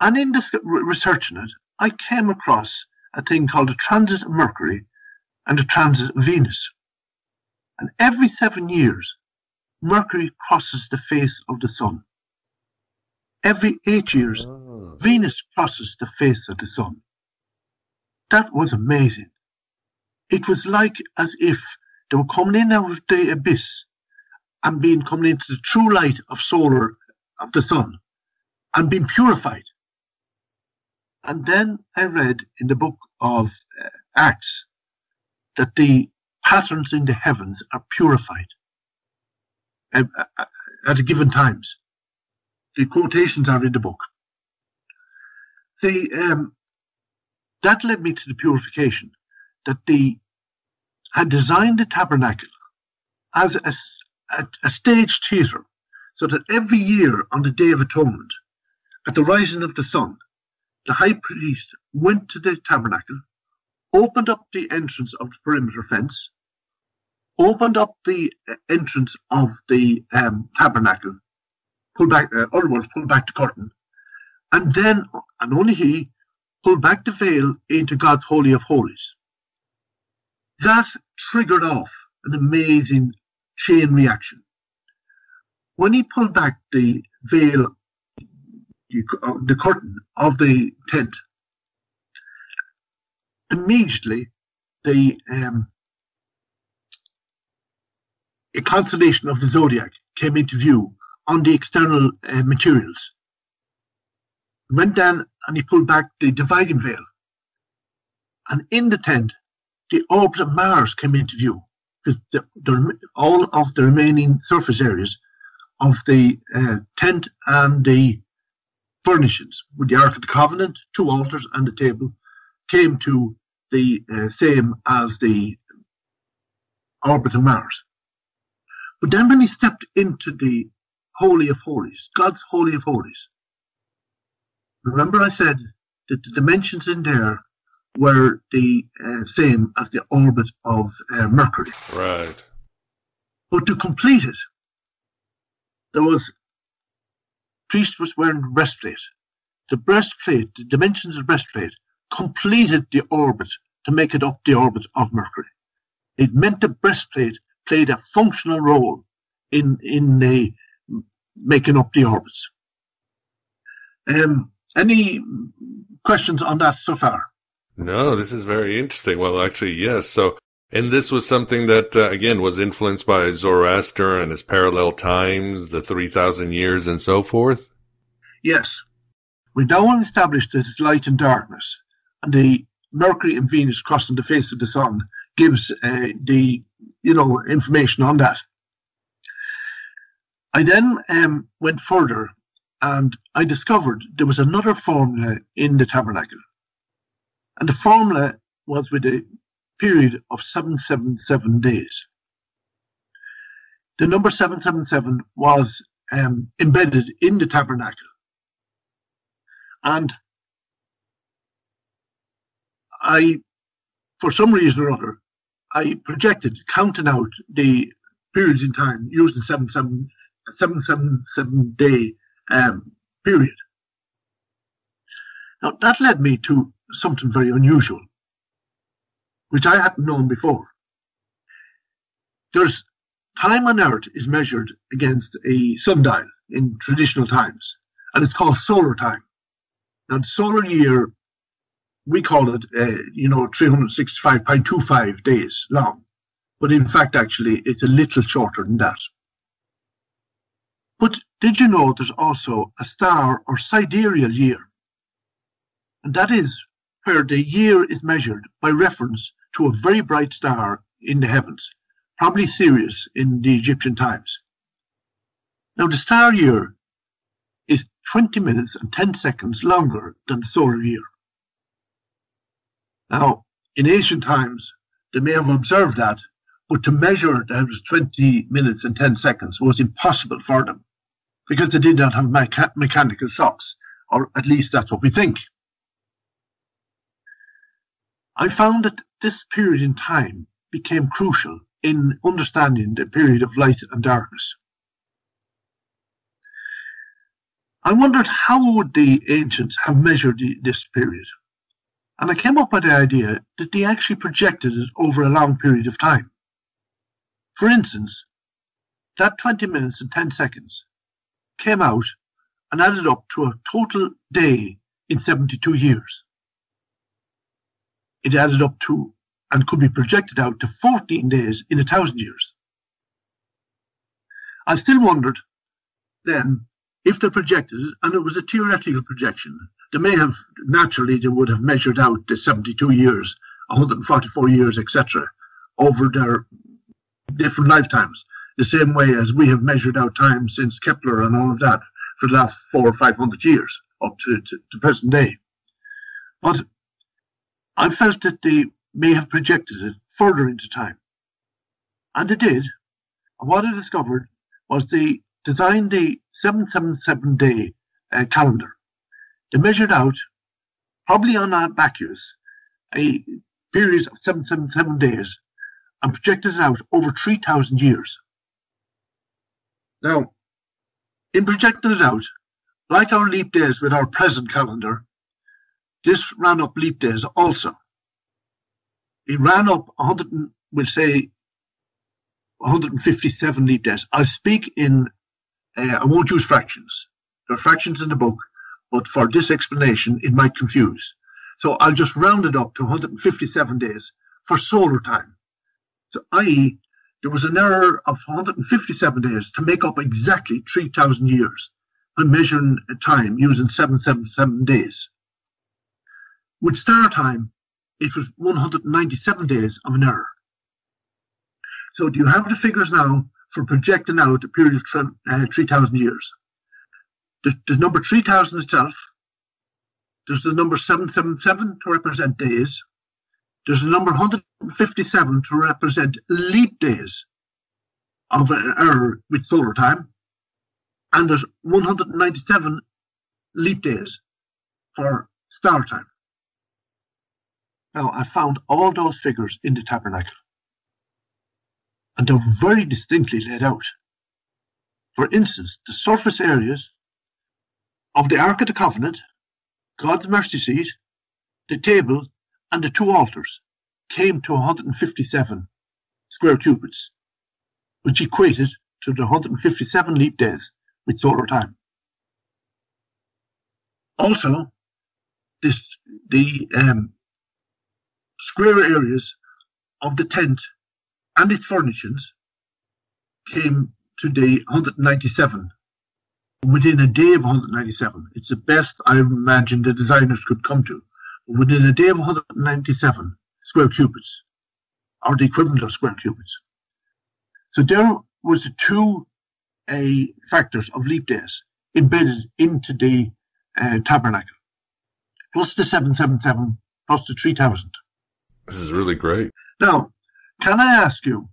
And in this researching it, I came across a thing called the transit of Mercury and the transit of Venus. And every 7 years, Mercury crosses the face of the Sun. Every 8 years, Venus crosses the face of the Sun. That was amazing. It was like as if they were coming in out of the abyss and coming into the true light of the sun and being purified. And then I read in the book of Acts that the patterns in the heavens are purified at given times. The quotations are in the book. That led me to the purification, that they had designed the tabernacle as a stage theatre, so that every year on the Day of Atonement, at the rising of the sun, the high priest went to the tabernacle, opened up the entrance of the perimeter fence, opened up the entrance of the tabernacle, pulled back the curtain, and then, and only he, pulled back the veil into God's Holy of Holies. That triggered off an amazing chain reaction. When he pulled back the veil, the curtain of the tent, immediately a constellation of the zodiac came into view on the external materials. He went down and he pulled back the dividing veil. And in the tent, the orbit of Mars came into view, because all of the remaining surface areas of the tent and the furnishings, with the Ark of the Covenant, 2 altars and the table, came to the same as the orbit of Mars. But then when he stepped into the Holy of Holies, God's Holy of Holies, remember I said that the dimensions in there were the same as the orbit of Mercury. Right. But to complete it, priest was wearing a breastplate. The breastplate, the dimensions of the breastplate, completed the orbit to make it up the orbit of Mercury. It meant the breastplate played a functional role in the making up the orbits. Any questions on that so far? No, this is very interesting. Well, actually, yes. So, and this was something that, again, was influenced by Zoroaster and his parallel times, the 3,000 years and so forth? Yes. We now established that it's light and darkness, and the Mercury and Venus crossing the face of the sun gives the information on that. I then went further, and I discovered there was another formula in the tabernacle. And the formula was with a period of 777 days. The number 777 was embedded in the tabernacle. And for some reason or other, I projected, counting out the periods in time using 777 day period. Now that led me to something very unusual, which I hadn't known before. There's time on Earth is measured against a sundial in traditional times, and it's called solar time. Now the solar year, we call it 365.25 days long, but in fact actually it's a little shorter than that. But did you know there's also a star or sidereal year? And that is where the year is measured by reference to a very bright star in the heavens, probably Sirius in the Egyptian times. Now the star year is 20 minutes and 10 seconds longer than the solar year. Now, in ancient times, they may have observed that, but to measure that it was 20 minutes and 10 seconds was impossible for them, because they did not have mechanical clocks, or at least that's what we think. I found that this period in time became crucial in understanding the period of light and darkness. I wondered how would the ancients have measured this period, and I came up with the idea that they actually projected it over a long period of time. For instance, that 20 minutes and 10 seconds came out and added up to a total day in 72 years. It added up to and could be projected out to 14 days in 1,000 years. I still wondered then if they projected it, and it was a theoretical projection, they may have, naturally, they would have measured out the 72 years, 144 years, etc., over their different lifetimes, the same way as we have measured out time since Kepler and all of that for the last 400 or 500 years, up to the present day. But I felt that they may have projected it further into time. And they did. And what I discovered was they designed the 777-day calendar. They measured out, probably on Bacchus, a period of 777 days, and projected it out over 3,000 years. Now, in projecting it out, like our leap days with our present calendar, this ran up leap days also. It ran up 157 leap days. I'll speak in, I won't use fractions. There are fractions in the book, but for this explanation, it might confuse. So I'll just round it up to 157 days for solar time. So i.e., there was an error of 157 days to make up exactly 3,000 years when measuring time using 777 days. With star time, it was 197 days of an error. So do you have the figures now for projecting out a period of 3,000 years? There's the number 3,000 itself. There's the number 777 to represent days. There's the number 157 to represent leap days of an error with solar time. And there's 197 leap days for star time. Now, I found all those figures in the tabernacle. And they're very distinctly laid out. For instance, the surface areas of the Ark of the Covenant, God's mercy seat, the table, and the two altars came to 157 square cubits, which equated to the 157 leap days with solar time. Also, the square areas of the tent and its furnishings came to the 197 within a day of 197. It's the best I imagine the designers could come to. Within a day of 197 square cubits, or the equivalent of square cubits. So there was the two factors of leap days embedded into the tabernacle, plus the 777, plus the 3000. This is really great. Now, can I ask you,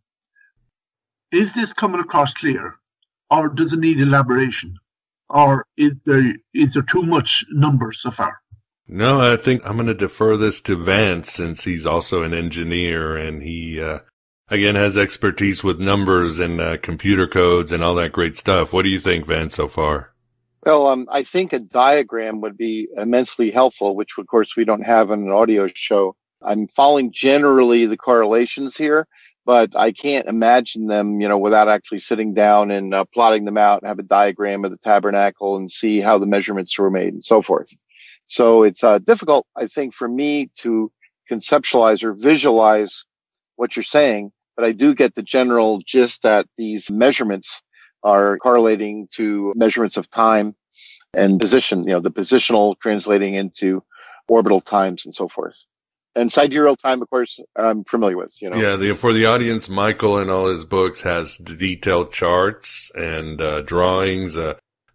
is this coming across clear, or does it need elaboration, or is there too much numbers so far? No, I think I'm going to defer this to Vance, since he's also an engineer, and he, again, has expertise with numbers and computer codes and all that great stuff. What do you think, Vance, so far? Well, I think a diagram would be immensely helpful, which, of course, we don't have in an audio show. I'm following generally the correlations here, but I can't imagine them, without actually sitting down and plotting them out and have a diagram of the tabernacle and see how the measurements were made and so forth. So it's difficult, I think, for me to conceptualize or visualize what you're saying, but I do get the general gist that these measurements are correlating to measurements of time and position, the positional translating into orbital times and so forth. And sidereal time, of course, I'm familiar with, Yeah, for the audience, Michael in all his books has detailed charts and drawings.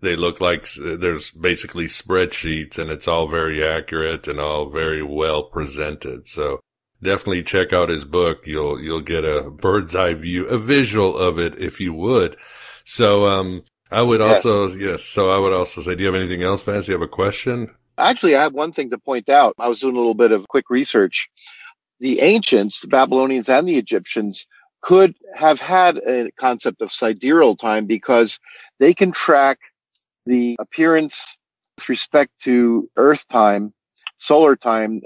They look like there's basically spreadsheets, and it's all very accurate and all very well presented. So definitely check out his book. You'll get a bird's eye view, a visual of it, if you would. So I would also say, do you have anything else, Vance? Do you have a question? Actually, I have one thing to point out. I was doing a little bit of quick research. The ancients, the Babylonians and the Egyptians, could have had a concept of sidereal time because they can track the appearance with respect to Earth time, solar time,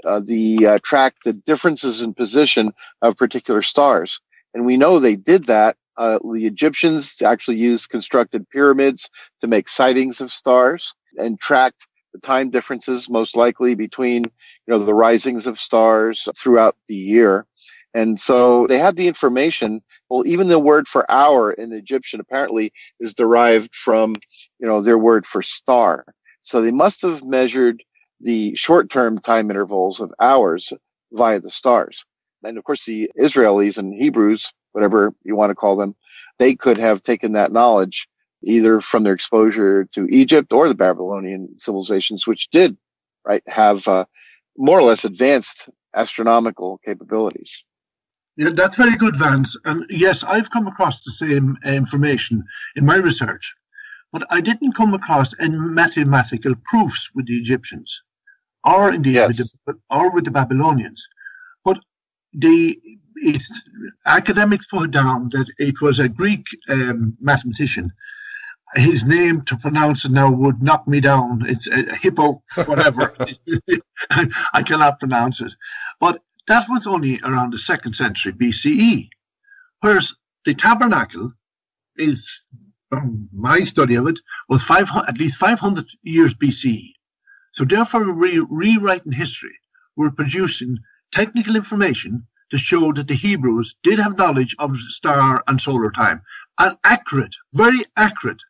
track the differences in position of particular stars. And we know they did that. The Egyptians actually used constructed pyramids to make sightings of stars and tracked the time differences most likely between, the risings of stars throughout the year. And so they had the information. Well, even the word for hour in Egyptian apparently is derived from, their word for star. So they must have measured the short-term time intervals of hours via the stars. And of course, the Israelis and Hebrews, whatever you want to call them, they could have taken that knowledge either from their exposure to Egypt or the Babylonian civilizations, which did, have more or less advanced astronomical capabilities. Yeah, that's very good, Vance. And yes, I've come across the same information in my research, but I didn't come across any mathematical proofs with the Egyptians, or indeed with the Babylonians. But academics put down that it was a Greek mathematician. His name, to pronounce it now, would knock me down. It's a hippo, whatever. I cannot pronounce it. But that was only around the 2nd century BCE, whereas the tabernacle is, from my study of it, was at least 500 years BCE. So therefore, rewriting history, we're producing technical information to show that the Hebrews did have knowledge of star and solar time, an accurate, very accurate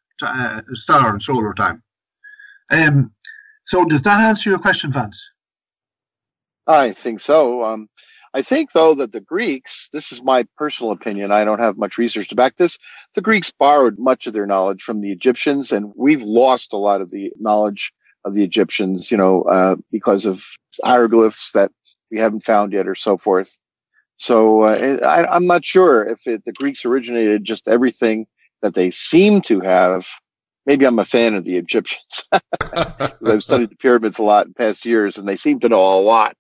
star and solar time. So does that answer your question, Vance? I think so. I think, though, that the Greeks, this is my personal opinion, I don't have much research to back this, the Greeks borrowed much of their knowledge from the Egyptians, and we've lost a lot of the knowledge of the Egyptians, because of hieroglyphs that we haven't found yet or so forth. So I'm not sure if the Greeks originated just everything that they seem to have. Maybe I'm a fan of the Egyptians. I've studied the pyramids a lot in past years, and they seem to know a lot.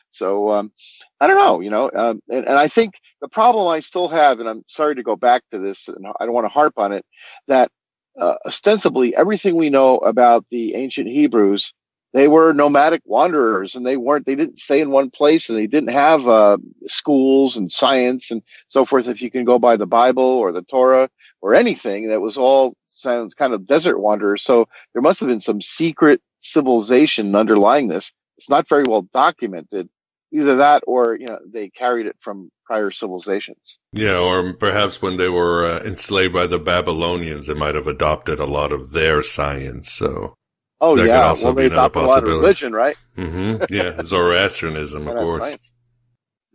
So I don't know, and I think the problem I still have, and I'm sorry to go back to this, and I don't want to harp on it, that ostensibly everything we know about the ancient Hebrews They were nomadic wanderers, and they didn't stay in one place, and they didn't have schools and science and so forth. If you can go by the Bible or the Torah or anything, that was all sounds kind of desert wanderers. So there must have been some secret civilization underlying this. It's not very well documented. Either that, or they carried it from prior civilizations. Yeah, or perhaps when they were enslaved by the Babylonians, they might have adopted a lot of their science. So, oh that yeah, could also well, they adopted a lot of religion, right? Mm-hmm. Yeah, Zoroastrianism, of course. Science.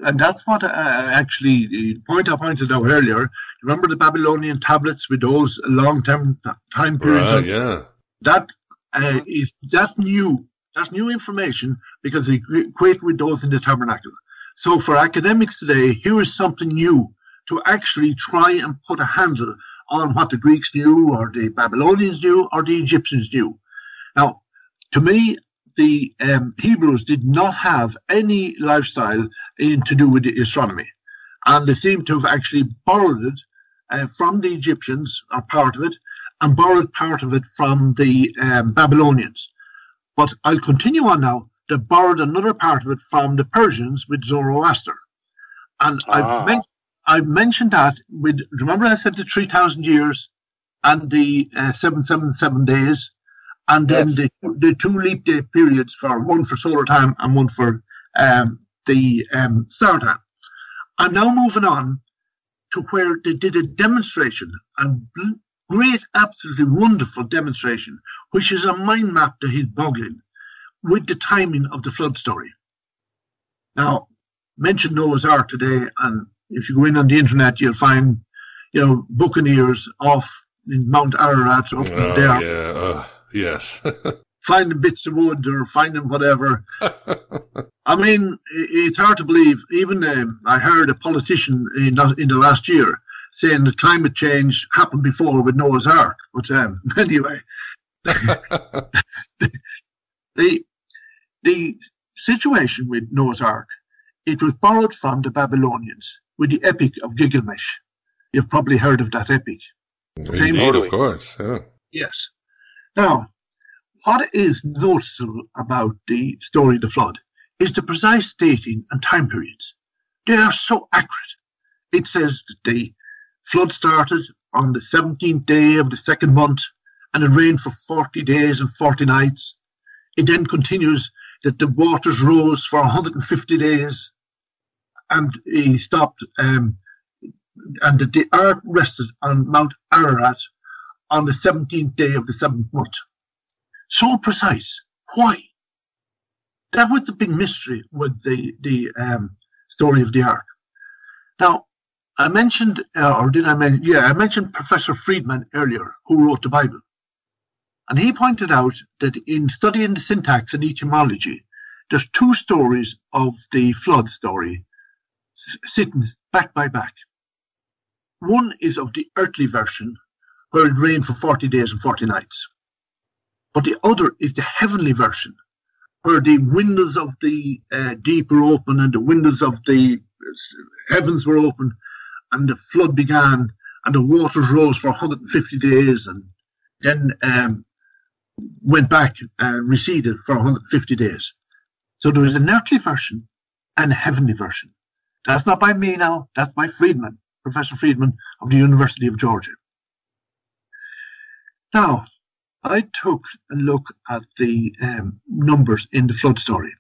And that's what actually the point I pointed out earlier. Remember the Babylonian tablets with those long-term time periods? Right, yeah. That's new. That's new information because they equate with those in the tabernacle. So for academics today, here is something new to actually try and put a handle on what the Greeks knew, or the Babylonians knew, or the Egyptians knew. Now, to me, the Hebrews did not have any lifestyle to do with the astronomy. And they seem to have actually borrowed it from the Egyptians, or part of it, and borrowed part of it from the Babylonians. But I'll continue on now. They borrowed another part of it from the Persians with Zoroaster. And I've mentioned that remember I said the 3,000 years and the 777 days, and then the 2 leap day periods, one for solar time and one for the star time. I'm now moving on to where they did a demonstration, and great, absolutely wonderful demonstration, which is a mind map that is boggling with the timing of the flood story. Now, mention Noah's Ark today, and if you go in on the internet, you'll find, buccaneers off in Mount Ararat up there. Yeah, yes. Finding bits of wood or finding whatever. I mean, it's hard to believe. Even I heard a politician in the last year saying that climate change happened before with Noah's Ark. But anyway, the situation with Noah's Ark, it was borrowed from the Babylonians with the Epic of Gilgamesh. You've probably heard of that epic. Indeed, of course. Yeah. Yes. Now, what is noticeable about the story of the flood is the precise dating and time periods. They are so accurate. It says that the flood started on the 17th day of the second month, and it rained for 40 days and 40 nights. It then continues that the waters rose for 150 days, and he stopped, and that the ark rested on Mount Ararat on the 17th day of the 7th month. So precise. Why? That was the big mystery with the story of the ark. Now, I mentioned, or did I mention? Yeah, I mentioned Professor Friedman earlier, who wrote the Bible. And he pointed out that in studying the syntax and etymology, there's 2 stories of the flood story sitting back by back. One is of the earthly version, where it rained for 40 days and 40 nights. But the other is the heavenly version, where the windows of the deep were open, and the windows of the heavens were open, and the flood began, and the waters rose for 150 days, and then went back and receded for 150 days. So there is an earthly version and a heavenly version. That's not by me now, that's by Friedman, Professor Friedman of the University of Georgia. Now, I took a look at the numbers in the flood story.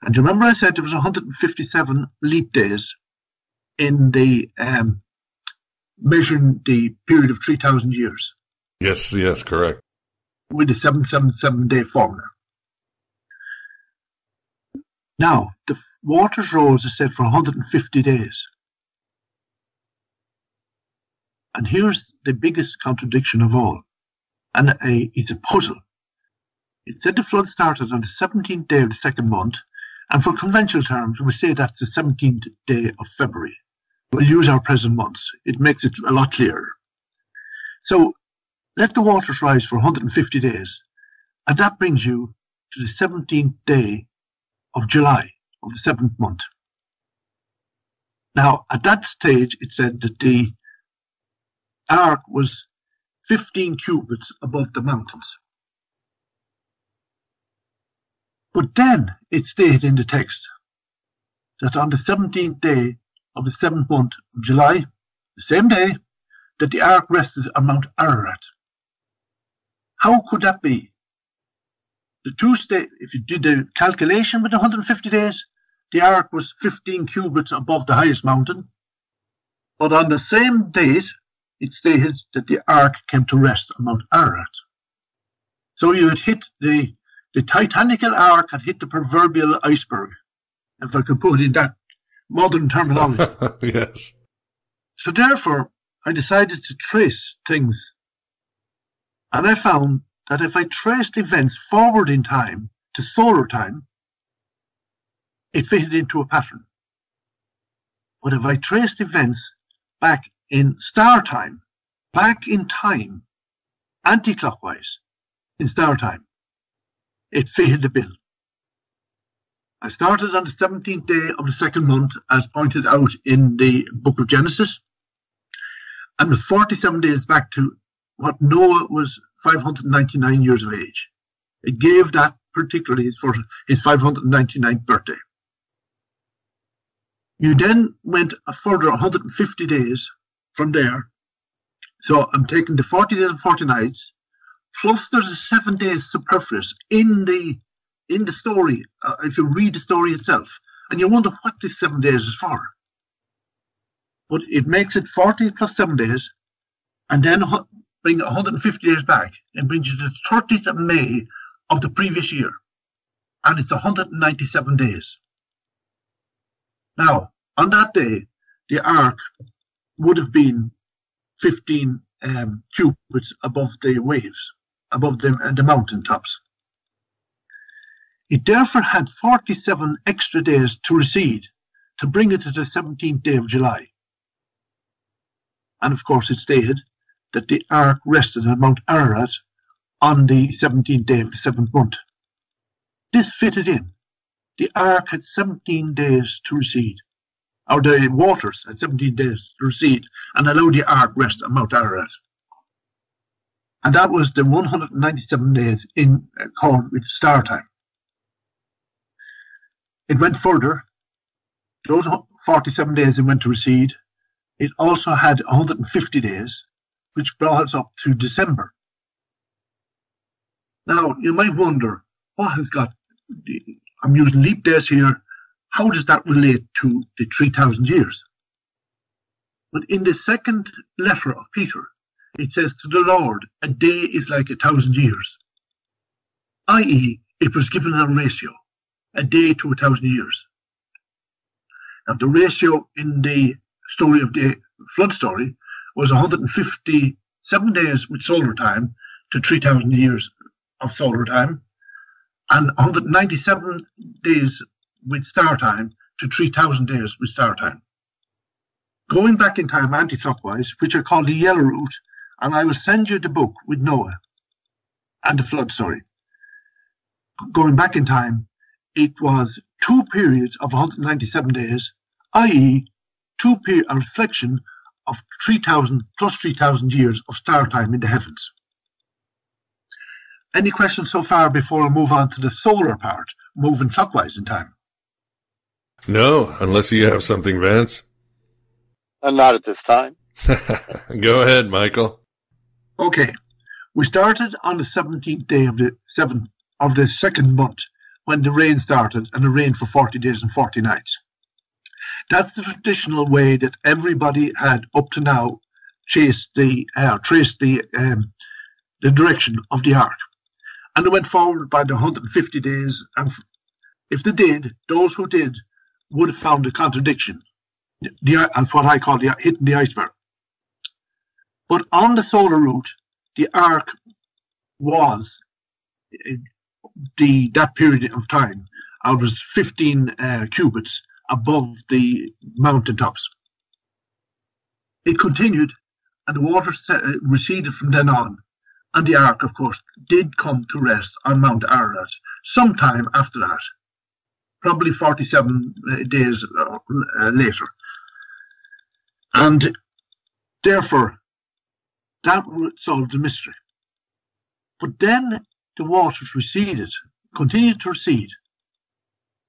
And remember I said there was 157 leap days in the measuring the period of 3,000 years. Yes, correct. With the 777-day formula. Now, the waters rose, as said, for 150 days. And here's the biggest contradiction of all. And it's a puzzle. It said the flood started on the 17th day of the second month, and for conventional terms, we say that's the 17th day of February. We'll use our present months. It makes it a lot clearer. So, let the waters rise for 150 days, and that brings you to the 17th day of July of the 7th month. Now, at that stage, it said that the ark was 15 cubits above the mountains. But then it stated in the text that on the 17th day of the 7th month of July, the same day, that the ark rested on Mount Ararat. How could that be? If you did the calculation with the 150 days, the ark was 15 cubits above the highest mountain. But on the same date, it stated that the ark came to rest on Mount Ararat. So you had hit the Titanical ark had hit the proverbial iceberg, if I could put it in that modern terminology. Yes. So therefore, I decided to trace things. And I found that if I traced events forward in time to solar time, it fitted into a pattern. But if I traced events back in star time, back in time, anti-clockwise, in star time, it fitted the bill. I started on the 17th day of the 2nd month, as pointed out in the Book of Genesis, and was 47 days back to what Noah was 599 years of age. It gave that particularly his 599th birthday. You then went a further 150 days from there. So I'm taking the 40 days and 40 nights, plus there's a 7 days superfluous in the story, if you read the story itself, and you wonder what this 7 days is for. But it makes it 40 plus 7 days, and then bring 150 days back, and brings you to the 30th of May of the previous year, and it's 197 days. Now, on that day, the ark would have been 15 cubits above the waves, above the mountain tops. It therefore had 47 extra days to recede, to bring it to the 17th day of July. And of course it stated that the ark rested on Mount Ararat on the 17th day of the 7th month. This fitted in. The ark had 17 days to recede, or the waters had 17 days to recede, and allow the ark rest on Mount Ararat. And that was the 197 days in accord with star time. It went further. Those 47 days it went to recede. It also had 150 days, which brought us up to December. Now, you might wonder, what has got, I'm using leap days here, how does that relate to the 3,000 years? But in the second letter of Peter, it says to the Lord, a day is like 1,000 years. I.e., it was given a ratio, a day to 1,000 years. Now, the ratio in the story of the flood story was 157 days with solar time to 3,000 years of solar time, and 197 days with star time to 3,000 days with star time. Going back in time anti-clockwise, which I call the yellow route, and I will send you the book with Noah and the flood story. Going back in time, it was 2 periods of 197 days, i.e. a reflection of 3,000 plus 3,000 years of star time in the heavens. Any questions so far before I move on to the solar part, moving clockwise in time? No, unless you have something, Vance. Not at this time. Go ahead, Michael. Okay. We started on the 17th day of the 2nd month, when the rain started, and it rained for 40 days and 40 nights. That's the traditional way that everybody had up to now traced the direction of the ark. And it went forward by the 150 days, and if they did, those who did would have found a contradiction. That's what I call hitting the iceberg. But on the solar route, the ark was that period of time. I was 15 cubits above the mountaintops. It continued, and the water receded from then on, and the ark, of course, did come to rest on Mount Ararat sometime after that, probably 47 days later. And therefore, that solved the mystery. But then the waters receded, continued to recede,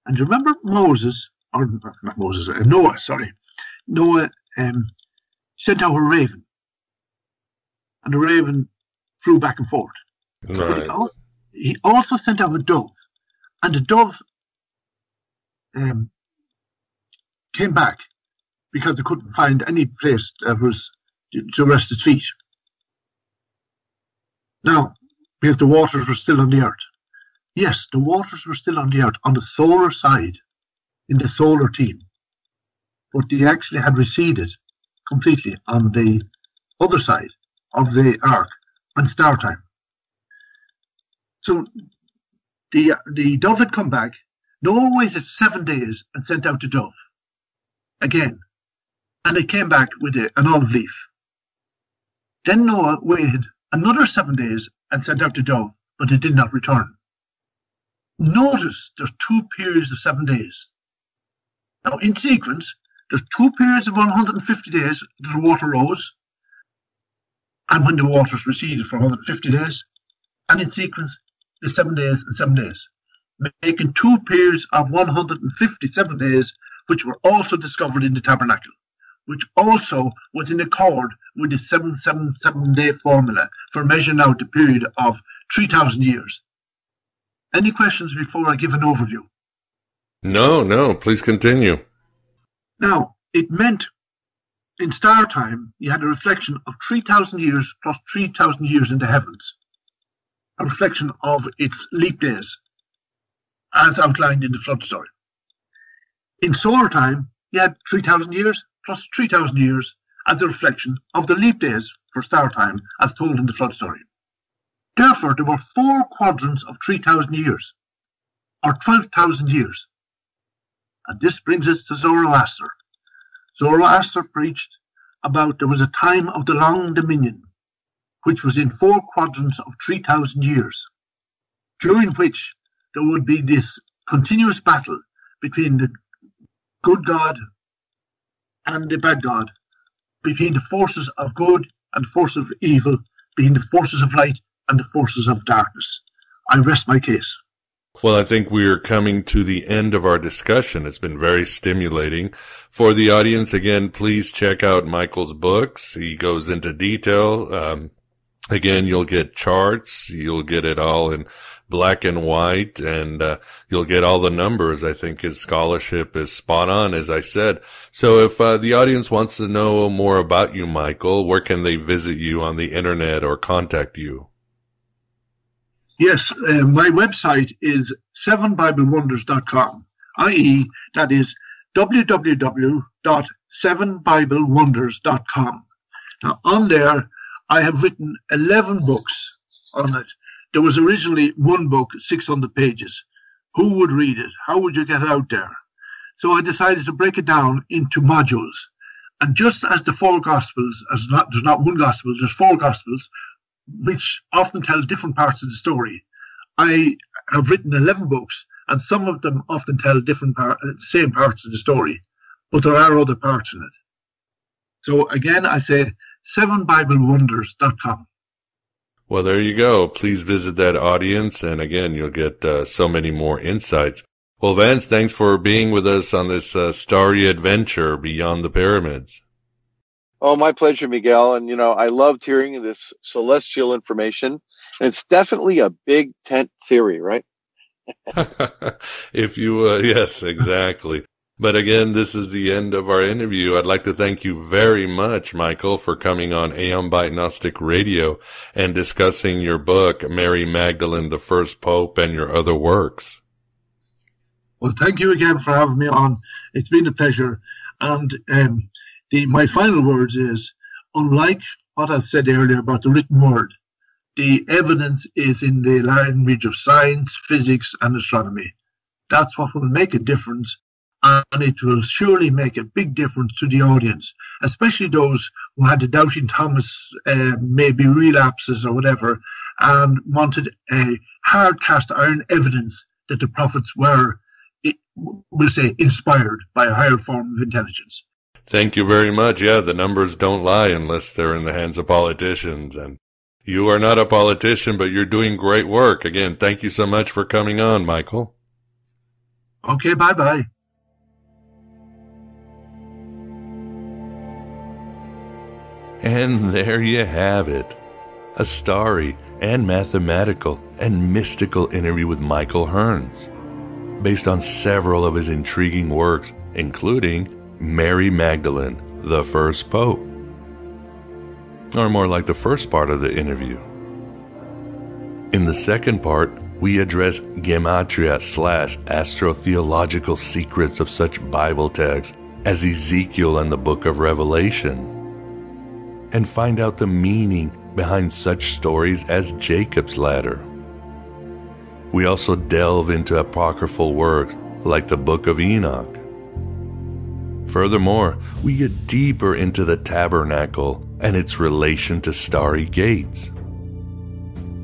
And you remember Moses, or not Moses, Noah, sorry. Noah sent out a raven. And the raven flew back and forth. Right. But he also sent out a dove. And the dove came back because they couldn't find any place that was to rest its feet. Now, because the waters were still on the earth. Yes, the waters were still on the earth, on the solar side, in the solar team. But they actually had receded completely on the other side of the arc, on star time. So the dove had come back. Noah waited 7 days and sent out the dove again. And it came back with an olive leaf. Then Noah waited another 7 days and sent out the dove, but it did not return. Notice there's 2 periods of 7 days. Now, in sequence, there's 2 periods of 150 days that the water rose, and when the waters receded for 150 days, and in sequence, the 7 days and 7 days, making 2 periods of 157 days, which were also discovered in the tabernacle, which also was in accord with the 777-day formula for measuring out the period of 3,000 years. Any questions before I give an overview? No, please continue. Now, it meant in star time, you had a reflection of 3,000 years plus 3,000 years in the heavens, a reflection of its leap days, as outlined in the flood story. In solar time, you had 3,000 years plus 3,000 years as a reflection of the leap days for star time, as told in the flood story. Therefore, there were 4 quadrants of 3,000 years, or 12,000 years. And this brings us to Zoroaster. Zoroaster preached about there was a time of the long dominion, which was in 4 quadrants of 3,000 years, during which there would be this continuous battle between the good God and the bad God, between the forces of good and the forces of evil, between the forces of light and the forces of darkness. I rest my case. Well, I think we are coming to the end of our discussion. It's been very stimulating. For the audience, again, please check out Michael's books. He goes into detail. Again, you'll get charts. You'll get it all in black and white, and you'll get all the numbers. I think his scholarship is spot on, as I said. So if the audience wants to know more about you, Michael, where can they visit you on the internet or contact you? Yes, my website is 7biblewonders.com, i.e., that is www.7biblewonders.com. Now, on there, I have written 11 books on it. There was originally one book, 600 pages. Who would read it? How would you get out there? So I decided to break it down into modules. And just as the 4 Gospels, there's not one Gospel, there's 4 Gospels, which often tell different parts of the story. I have written 11 books, and some of them often tell same parts of the story, but there are other parts in it. So again, I say 7biblewonders.com. Well, there you go. Please visit that audience, and again, you'll get so many more insights. Well, Vance, thanks for being with us on this starry adventure beyond the pyramids. Oh, my pleasure, Miguel. And, I loved hearing this celestial information. And it's definitely a big tent theory, right? If you, yes, exactly. But again, this is the end of our interview. I'd like to thank you very much, Michael, for coming on Aeon Byte Gnostic Radio and discussing your book, Mary Magdalene, the First Pope, and your other works. Well, thank you again for having me on. It's been a pleasure. And my final words is, unlike what I've said earlier about the written word, the evidence is in the language of science, physics, and astronomy. That's what will make a difference, and it will surely make a big difference to the audience, especially those who had the doubting Thomas, maybe relapses or whatever, and wanted a hard cast iron evidence that the prophets were, we'll say, inspired by a higher form of intelligence. Thank you very much. Yeah, the numbers don't lie unless they're in the hands of politicians. And you are not a politician, but you're doing great work. Again, thank you so much for coming on, Michael. Okay, bye-bye. And there you have it. A starry and mathematical and mystical interview with Michael Hearns, based on several of his intriguing works, including Mary Magdalene, the First Pope. Or more like the first part of the interview. In the second part, we address gematria / astrotheological secrets of such Bible texts as Ezekiel and the Book of Revelation, and find out the meaning behind such stories as Jacob's Ladder. We also delve into apocryphal works like the Book of Enoch. Furthermore, we get deeper into the tabernacle and its relation to starry gates.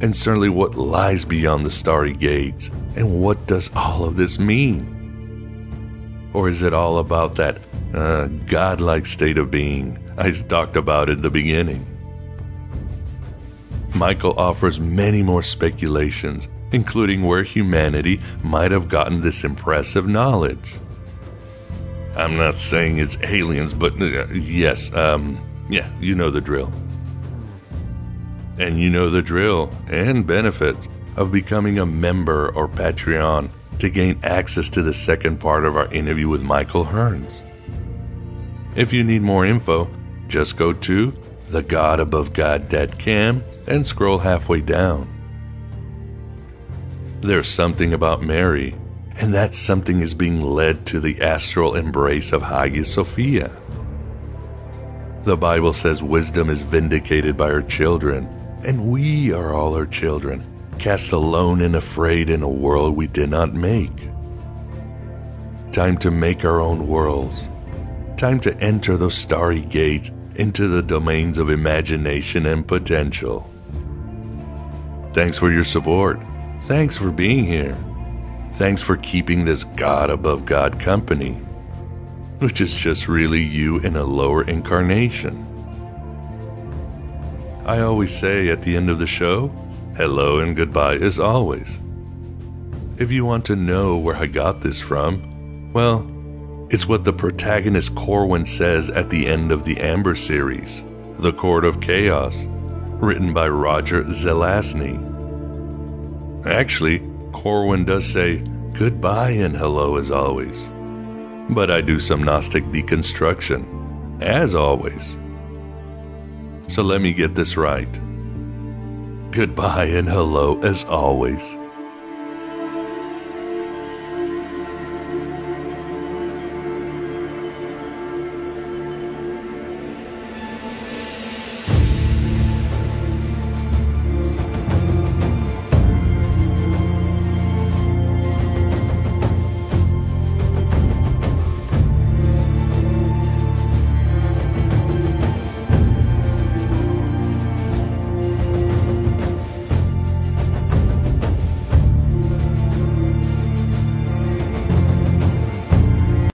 And certainly what lies beyond the starry gates, and what does all of this mean? Or is it all about that godlike state of being I talked about in the beginning? Michael offers many more speculations, including where humanity might have gotten this impressive knowledge. I'm not saying it's aliens, but yes, you know the drill. And you know the drill and benefits of becoming a member or Patreon to gain access to the second part of our interview with Michael Hearns. If you need more info, just go to thegodabovegod.com and scroll halfway down. There's something about Mary, and that something is being led to the astral embrace of Hagia Sophia. The Bible says wisdom is vindicated by her children, and we are all her children, cast alone and afraid in a world we did not make. Time to make our own worlds. Time to enter those starry gates into the domains of imagination and potential. Thanks for your support. Thanks for being here. Thanks for keeping this God above God company, which is just really you in a lower incarnation. I always say at the end of the show, hello and goodbye as always. If you want to know where I got this from, well, it's what the protagonist Corwin says at the end of the Amber series, The Court of Chaos, written by Roger Zelazny. Actually, Corwin does say goodbye and hello as always, but I do some Gnostic deconstruction, as always. So let me get this right. Goodbye and hello as always.